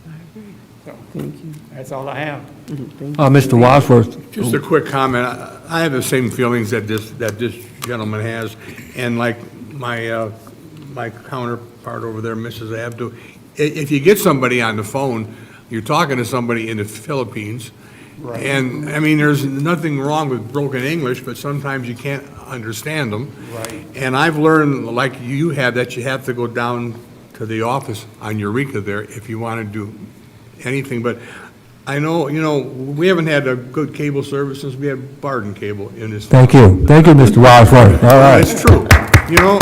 I agree. So, Thank you. that's all I have. Mr. Wadsworth? Just a quick comment. I have the same feelings that this gentleman has, and like my counterpart over there, Mrs. Abdu, if you get somebody on the phone, you're talking to somebody in the Philippines, and, I mean, there's nothing wrong with broken English, but sometimes you can't understand them. Right. And I've learned, like you have, that you have to go down to the office on Eureka there if you want to do anything, but I know, you know, we haven't had a good cable service since we had Barden Cable in this. Thank you, Mr. Wadsworth. All right. It's true, you know,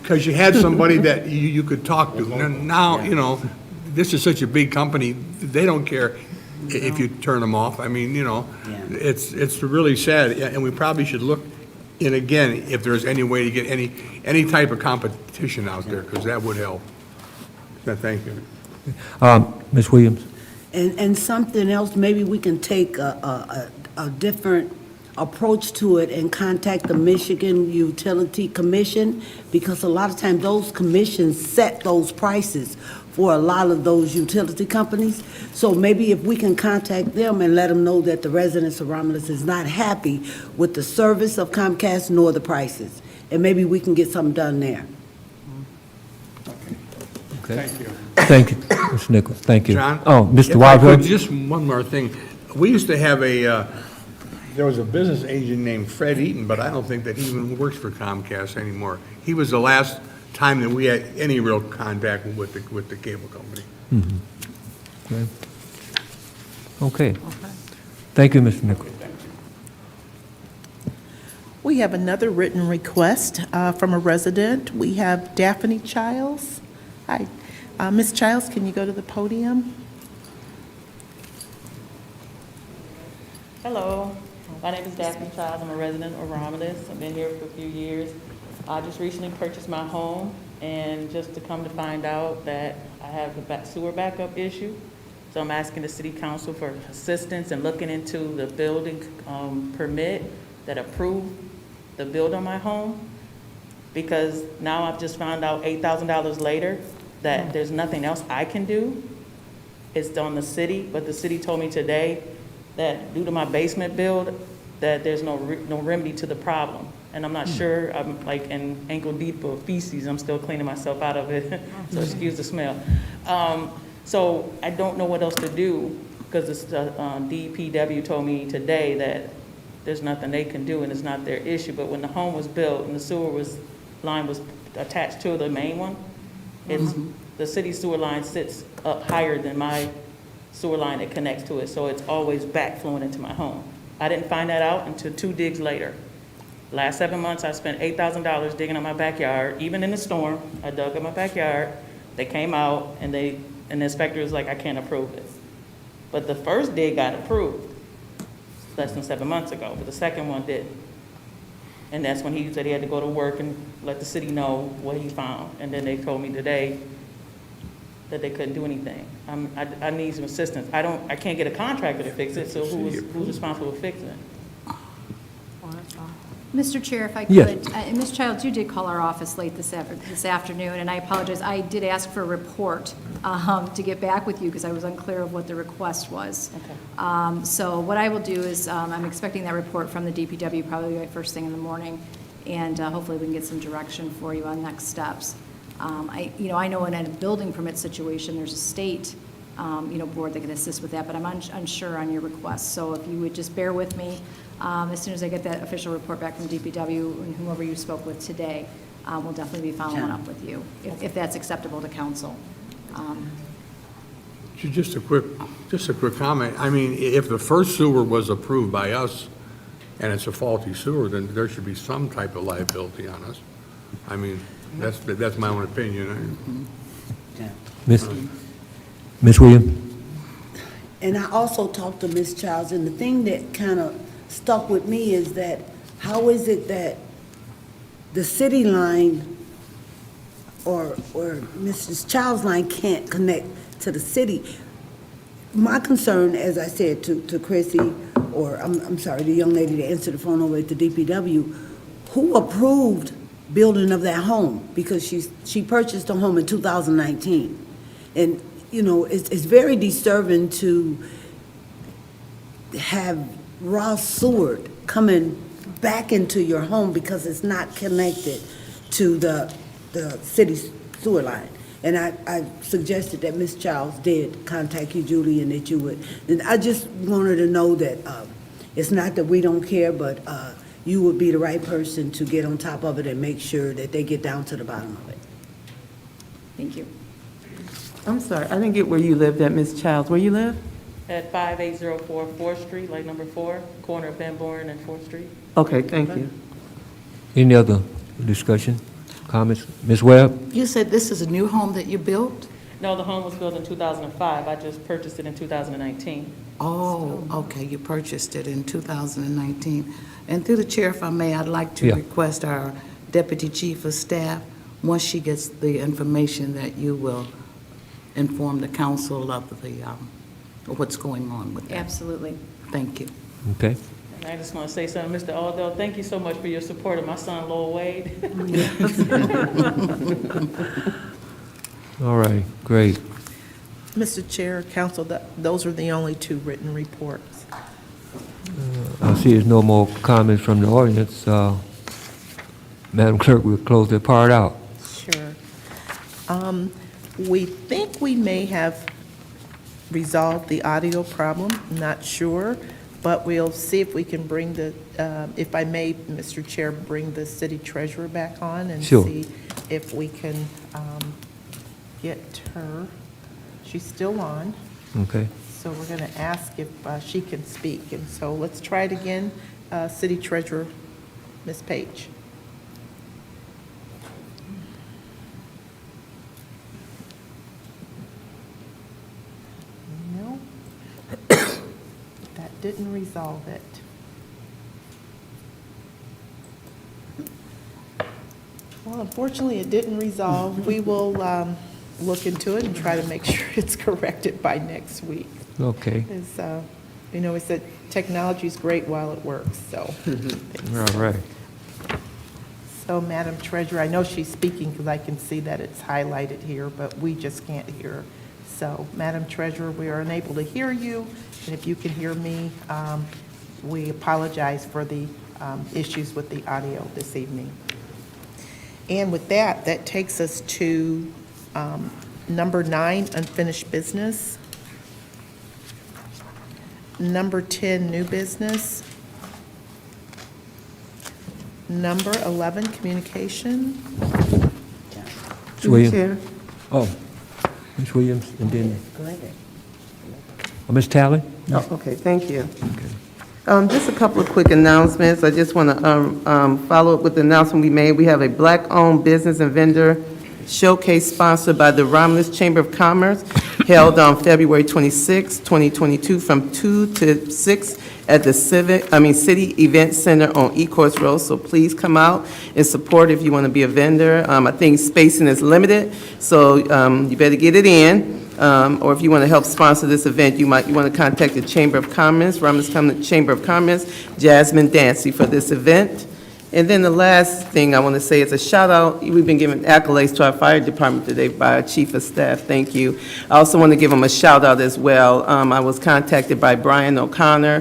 because you had somebody that you could talk to. Now, you know, this is such a big company, they don't care if you turn them off. I mean, you know, it's really sad, and we probably should look in again if there's any way to get any type of competition out there, because that would help. So, thank you. Ms. Williams? And something else, maybe we can take a different approach to it and contact the Michigan Utility Commission, because a lot of times those commissions set those prices for a lot of those utility companies. So maybe if we can contact them and let them know that the residents of Romulus is not happy with the service of Comcast nor the prices, and maybe we can get something done there. Okay. Thank you. Thank you, Mr. Nichols, thank you. John? Oh, Mr. If I could, Wadsworth? just one more thing. We used to have there was a business agent named Fred Eaton, but I don't think that he even works for Comcast anymore. He was the last time that we had any real contact with the cable company. Okay. Thank you, Mr. Nichols. We have another written request from a resident. We have Daphne Childs. Hi. Ms. Childs, can you go to the podium? Hello, my name is Daphne Childs. I'm a resident of Romulus. I've been here for a few years. I just recently purchased my home, and just to come to find out that I have a sewer backup issue. So I'm asking the city council for assistance in looking into the building permit that approved the build on my home. Because now I've just found out $8,000 later that there's nothing else I can do. It's on the city, but the city told me today that due to my basement build, that there's no remedy to the problem. And I'm not sure, I'm like in ankle deep of feces, I'm still cleaning myself out of it, so excuse the smell. So I don't know what else to do, because the DPW told me today that there's nothing they can do and it's not their issue. But when the home was built and the sewer line was attached to the main one, the city sewer line sits up higher than my sewer line that connects to it, so it's always backflowing into my home. I didn't find that out until 2 digs later. Last 7 months, I spent $8,000 digging in my backyard. Even in the storm, I dug in my backyard. They came out, and the inspector was like, I can't approve it. But the first dig got approved less than 7 months ago, but the second one didn't. And that's when he said he had to go to work and let the city know what he found. And then they told me today that they couldn't do anything. I need some assistance. I can't get a contractor to fix it, so who's responsible for fixing it? Mr. Chair, if I Yes. could, and Ms. Childs, you did call our office late this afternoon, and I apologize. I did ask for a report to get back with you because I was unclear of what the request was. So what I will do is, I'm expecting that report from the DPW probably by first thing in the morning, and hopefully we can get some direction for you on next steps. I know in a building permit situation, there's a state, board that can assist with that, but I'm unsure on your request. So if you would just bear with me, as soon as I get that official report back from DPW and whoever you spoke with today, we'll definitely be following up with you, if that's acceptable to council. Just a quick comment. I mean, if the first sewer was approved by us and it's a faulty sewer, then there should be some type of liability on us. I mean, that's my own opinion. Ms. Williams? And I also talked to Ms. Childs, and the thing that kind of stuck with me is that, how is it that the city line or Mrs. Childs' line can't connect to the city? My concern, as I said to Chrissy, or I'm sorry, the young lady that answered the phone over at the DPW, who approved building of that home? Because she purchased a home in 2019. And, it's very disturbing to have raw sewer coming back into your home because it's not connected to the city sewer line. And I suggested that Ms. Childs did contact you, Julie, and that you would. And I just wanted to know that it's not that we don't care, but you would be the right person to get on top of it and make sure that they get down to the bottom of it. Thank you. I'm sorry, I didn't get where you lived at, Ms. Childs. Where you live? At 5804 4th Street, like number 4, corner of Van Buren and 4th Street. Okay, thank you. Any other discussion, comments? Ms. Webb? You said this is a new home that you built? No, the home was built in 2005. I just purchased it in 2019. Oh, okay, you purchased it in 2019. And through the chair, if I may, I'd like to Yeah. request our Deputy Chief of Staff, once she gets the information, that you will inform the council of what's going on with that. Absolutely. Thank you. Okay. And I just want to say something, Mr. Aldell, thank you so much for your support of my son, Lowell Wade. All right, great. Mr. Chair, Council, those are the only two written reports. I see there's no more comments from the audience. Madam Clerk, we'll close that part out. Sure. We think we may have resolved the audio problem, not sure, but we'll see if we can bring if I may, Mr. Chair, bring the city treasurer back on and Sure. see if we can get her. She's still on, Okay. so we're going to ask if she can speak. And so let's try it again. City treasurer, Ms. Page. No, that didn't resolve it. Well, unfortunately, it didn't resolve. We will look into it and try to make sure it's corrected by next week. Okay. It's, we said technology's great while it works, so. All right. So, Madam Treasurer, I know she's speaking because I can see that it's highlighted here, but we just can't hear her. So, Madam Treasurer, we are unable to hear you, and if you can hear me, we apologize for the issues with the audio this evening. And with that, that takes us to number 9, unfinished business. Number 10, new business. Number 11, communication. Ms. Williams? Chair. Oh, Ms. Williams, and then, Ms. Talley? Oh, okay, thank you. Just a couple of quick announcements. I just want to follow up with the announcement we made. We have a Black-owned business and vendor showcase sponsored by the Romulus Chamber of Commerce, held on February 26, 2022, from 2 to 6 at the City Event Center on Ecorse Road. So please come out and support if you want to be a vendor. I think spacing is limited, so you better get it in. Or if you want to help sponsor this event, you want to contact the Chamber of Commerce, Romulus Chamber of Commerce, Jasmine Dancy, for this event. And then the last thing I want to say is a shout out. We've been giving accolades to our fire department today by our chief of staff. Thank you. I also want to give them a shout out as well. I was contacted by Brian O'Connor.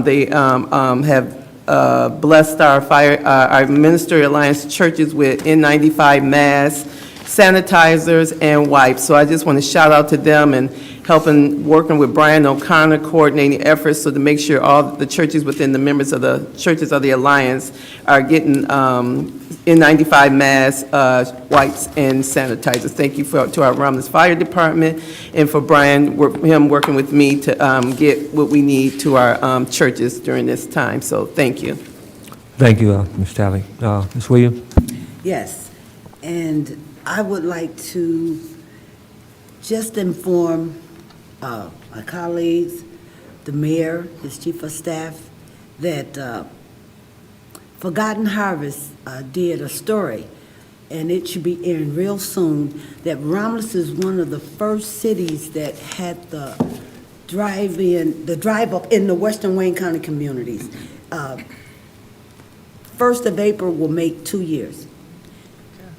They have blessed our Ministry Alliance churches with N95 masks, sanitizers, and wipes. So I just want to shout out to them and working with Brian O'Connor, coordinating efforts so to make sure all the churches within the members of the churches of the Alliance are getting N95 masks, wipes, and sanitizers. Thank you to our Romulus Fire Department and for Brian, him working with me to get what we need to our churches during this time. So thank you. Thank you, Ms. Talley. Ms. Williams? Yes, and I would like to just inform my colleagues, the mayor, his chief of staff, that Forgotten Harvest did a story, and it should be airing real soon, that Romulus is one of the first cities that had the drive-up in the Western Wayne County communities. 1st of April will make 2 years.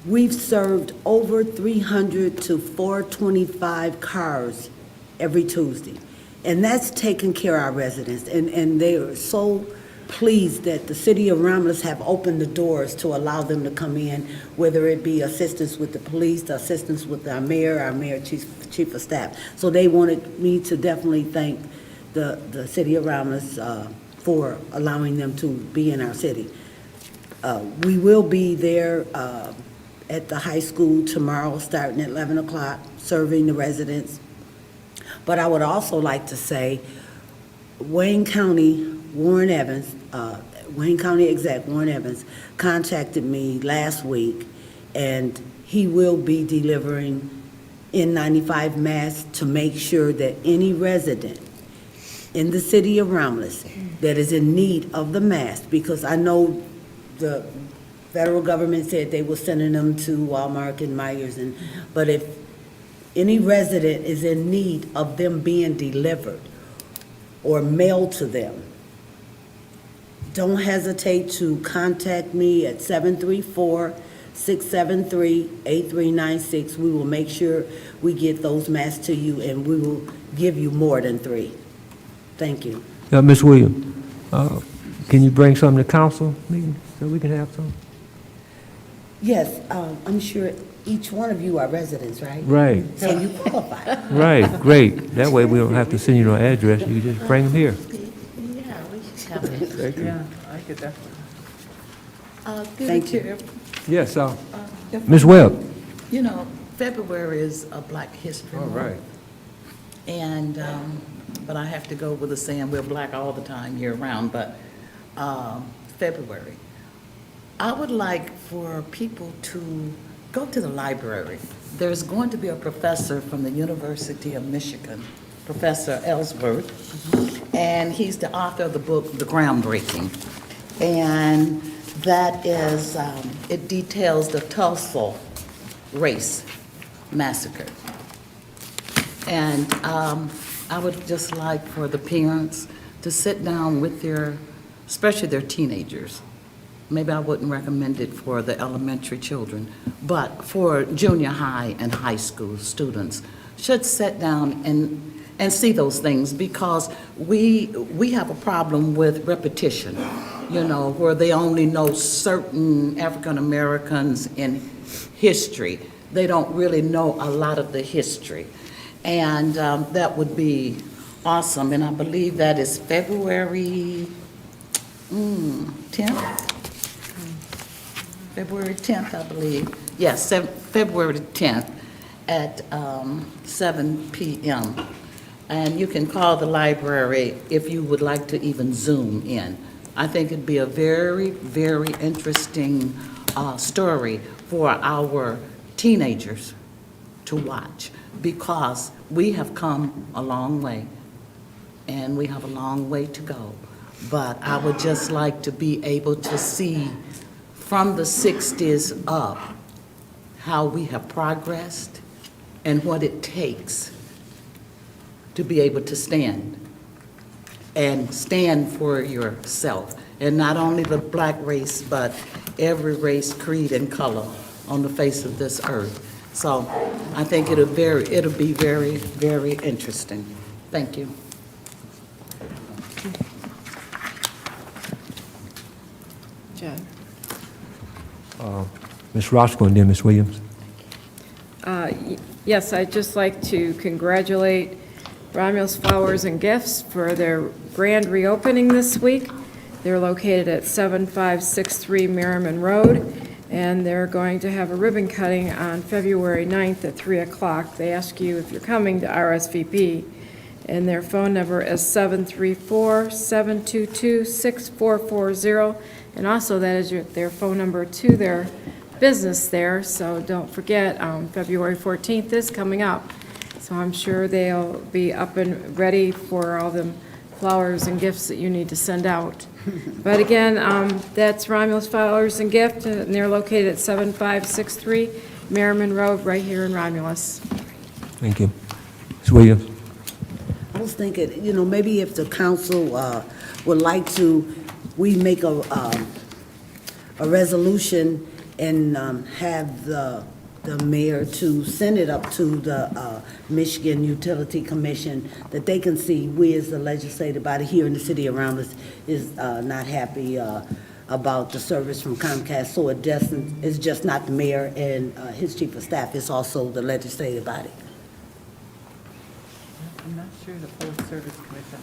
We've served over 300 to 425 cars every Tuesday. And that's taking care of our residents. And they are so pleased that the city of Romulus have opened the doors to allow them to come in, whether it be assistance with the police, assistance with our mayor chief of staff. So they wanted me to definitely thank the city of Romulus for allowing them to be in our city. We will be there at the high school tomorrow, starting at 11 o'clock, serving the residents. But I would also like to say, Wayne County, Warren Evans, Wayne County exec Warren Evans contacted me last week, and he will be delivering N95 masks to make sure that any resident in the city of Romulus that is in need of the mask, because I know the federal government said they were sending them to Walmart and Myers, but if any resident is in need of them being delivered or mailed to them, don't hesitate to contact me at 734-673-8396. We will make sure we get those masks to you, and we will give you more than 3. Thank you. Ms. Williams, can you bring some to council meeting so we can have some? Yes, I'm sure each one of you are residents, right? Right. So you qualify. Right, great. That way we don't have to send you no address. You can just bring them here. Yeah, we should have it. Thank you. Yeah, I could definitely. Thank you. Yes, Ms. Webb? You know, February is a Black History All Month. right. And, but I have to go with the saying, we're black all the time, year round, but February. I would like for people to go to the library. There's going to be a professor from the University of Michigan, Professor Ellsworth, and he's the author of the book, The Groundbreaking. And that is, it details the Tulsa race massacre. And I would just like for the parents to sit down with especially their teenagers. Maybe I wouldn't recommend it for the elementary children, but for junior high and high school students, should sit down and see those things, because we have a problem with repetition, where they only know certain African Americans in history. They don't really know a lot of the history. And that would be awesome, and I believe that is February 10th? February 10th, I believe. Yes, February 10th at 7 p.m. And you can call the library if you would like to even Zoom in. I think it'd be a very, very interesting story for our teenagers to watch, because we have come a long way, and we have a long way to go. But I would just like to be able to see from the 60s up how we have progressed and what it takes to be able to stand and stand for yourself And not only the black race, but every race, creed, and color on the face of this earth. So I think it'll be very, very interesting. Thank you. Jen? Ms. Roscoe and then Ms. Williams. Yes, I'd just like to congratulate Romulus Flowers and Gifts for their grand reopening this week. They're located at 7563 Merriman Road, and they're going to have a ribbon cutting on February 9th at 3 o'clock. They ask you if you're coming to RSVP, and their phone number is 734-722-6440, and also that is their phone number to their business there, so don't forget, February 14th is coming up. So I'm sure they'll be up and ready for all the flowers and gifts that you need to send out. But again, that's Romulus Flowers and Gift, and they're located at 7563 Merriman Road, right here in Romulus. Thank you. Ms. Williams. I was thinking, maybe if the council would like to, we make a resolution and have the mayor to send it up to the Michigan Utility Commission, that they can see we as the legislative body here in the city around us is not happy about the service from Comcast. So it's just not the mayor and his chief of staff, it's also the legislative body. I'm not sure the Public Service Commission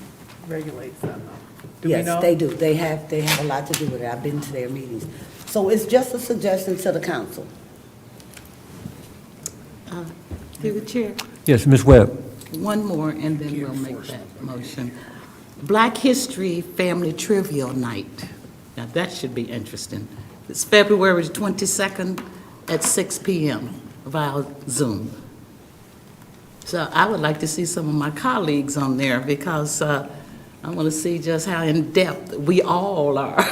regulates them, though. Do we know? Yes, they do. They have a lot to do with it. I've been to their meetings. So it's just a suggestion to the council. Through the chair. Yes, Ms. Webb. One more, and then we'll make that motion. Black History Family Trivial Night. Now, that should be interesting. It's February 22nd at 6 p.m. via Zoom. So I would like to see some of my colleagues on there because I want to see just how in-depth we all are.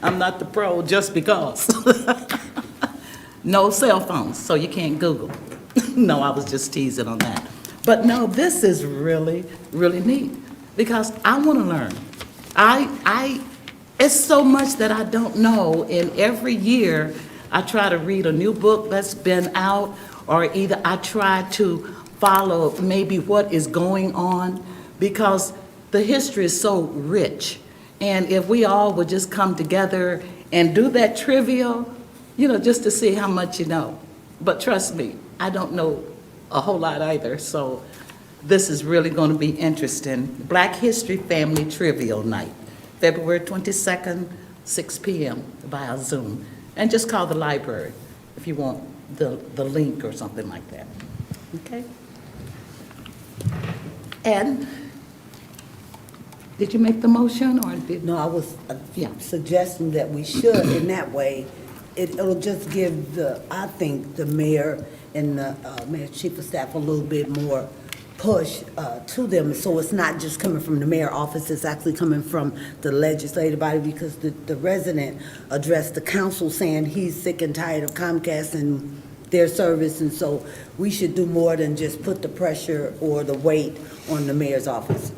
I'm not the pro just because. No cell phones, so you can't Google. No, I was just teasing on that. But no, this is really, really neat because I want to learn. It's so much that I don't know, and every year I try to read a new book that's been out, or either I try to follow maybe what is going on because the history is so rich. And if we all would just come together and do that trivial, just to see how much you know. But trust me, I don't know a whole lot either, so this is really going to be interesting. Black History Family Trivial Night, February 22nd, 6 p.m. via Zoom. And just call the library if you want the link or something like that. Okay? And did you make the motion or did? No, I was suggesting that we should, in that way, it'll just give I think the mayor and the mayor's chief of staff a little bit more push to them, so it's not just coming from the mayor's office, it's actually coming from the legislative body, because the resident addressed the council saying he's sick and tired of Comcast and their service, and so we should do more than just put the pressure or the weight on the mayor's office.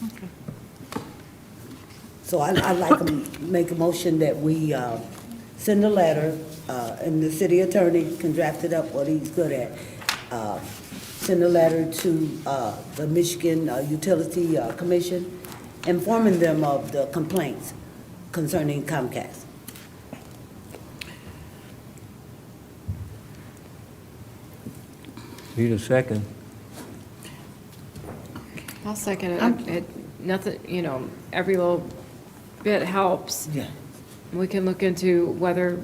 Okay. So I'd like to make a motion that we send a letter, and the city attorney can draft it up, what he's good at. Send a letter to the Michigan Utility Commission, informing them of the complaints concerning Comcast. Need a second? I'll second it. Nothing, every little bit helps. Yeah. We can look into whether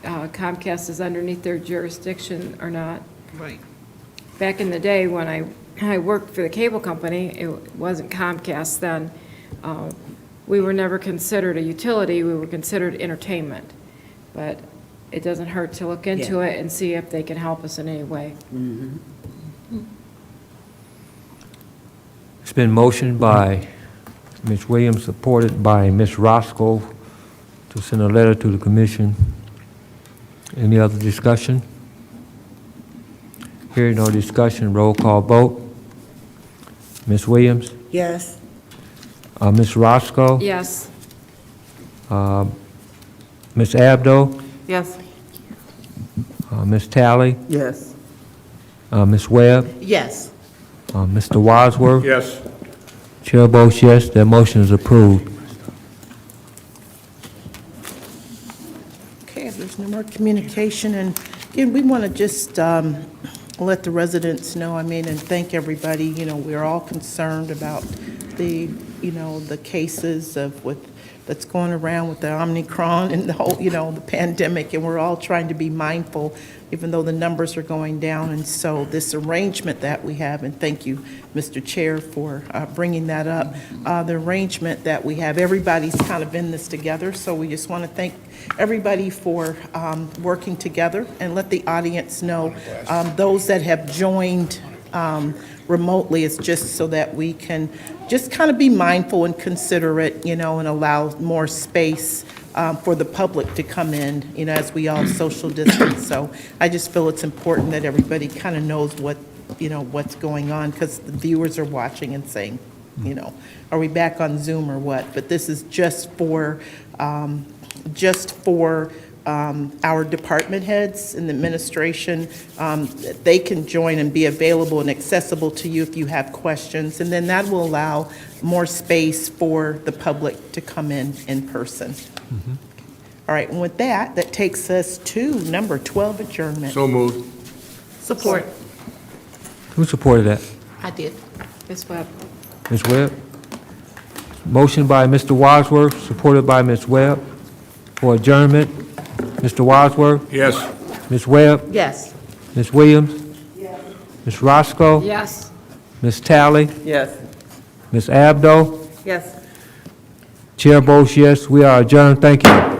Comcast is underneath their jurisdiction or not. Right. Back in the day, when I worked for the cable company, it wasn't Comcast then. We were never considered a utility, we were considered entertainment. But it doesn't hurt to look into it and see if they can help us in any way. It's been motioned by Ms. Williams, supported by Ms. Roscoe, to send a letter to the commission. Any other discussion? Hearing no discussion, roll call vote. Ms. Williams, Yes. Ms. Roscoe, Yes. Ms. Abdo, Yes. Ms. Talley, Yes. Ms. Webb, Yes. Mr. Wadsworth. Yes. Chair votes yes, that motion is approved. Okay, if there's no more communication, and again, we want to just let the residents know, and thank everybody, we're all concerned about the, the cases of that's going around with the Omicron and the whole, the pandemic, and we're all trying to be mindful, even though the numbers are going down. And so this arrangement that we have, and thank you, Mr. Chair, for bringing that up, the arrangement that we have, everybody's kind of in this together, so we just want to thank everybody for working together, and let the audience know, those that have joined remotely, it's just so that we can just kind of be mindful and considerate, and allow more space for the public to come in, as we all social distance. So I just feel it's important that everybody kind of knows what's going on, because the viewers are watching and saying, are we back on Zoom or what? But this is just for our department heads and the administration. They can join and be available and accessible to you if you have questions. And then that will allow more space for the public to come in person. All right, and with that, that takes us to number 12, adjournment. So moved. Support. Who supported that? I did. Ms. Webb. Ms. Webb? Motion by Mr. Wadsworth, supported by Ms. Webb, for adjournment. Mr. Wadsworth? Yes. Ms. Webb? Yes. Ms. Williams? Ms. Roscoe? Yes. Ms. Talley? Yes. Ms. Abdo? Yes. Chair votes yes, we are adjourned. Thank you.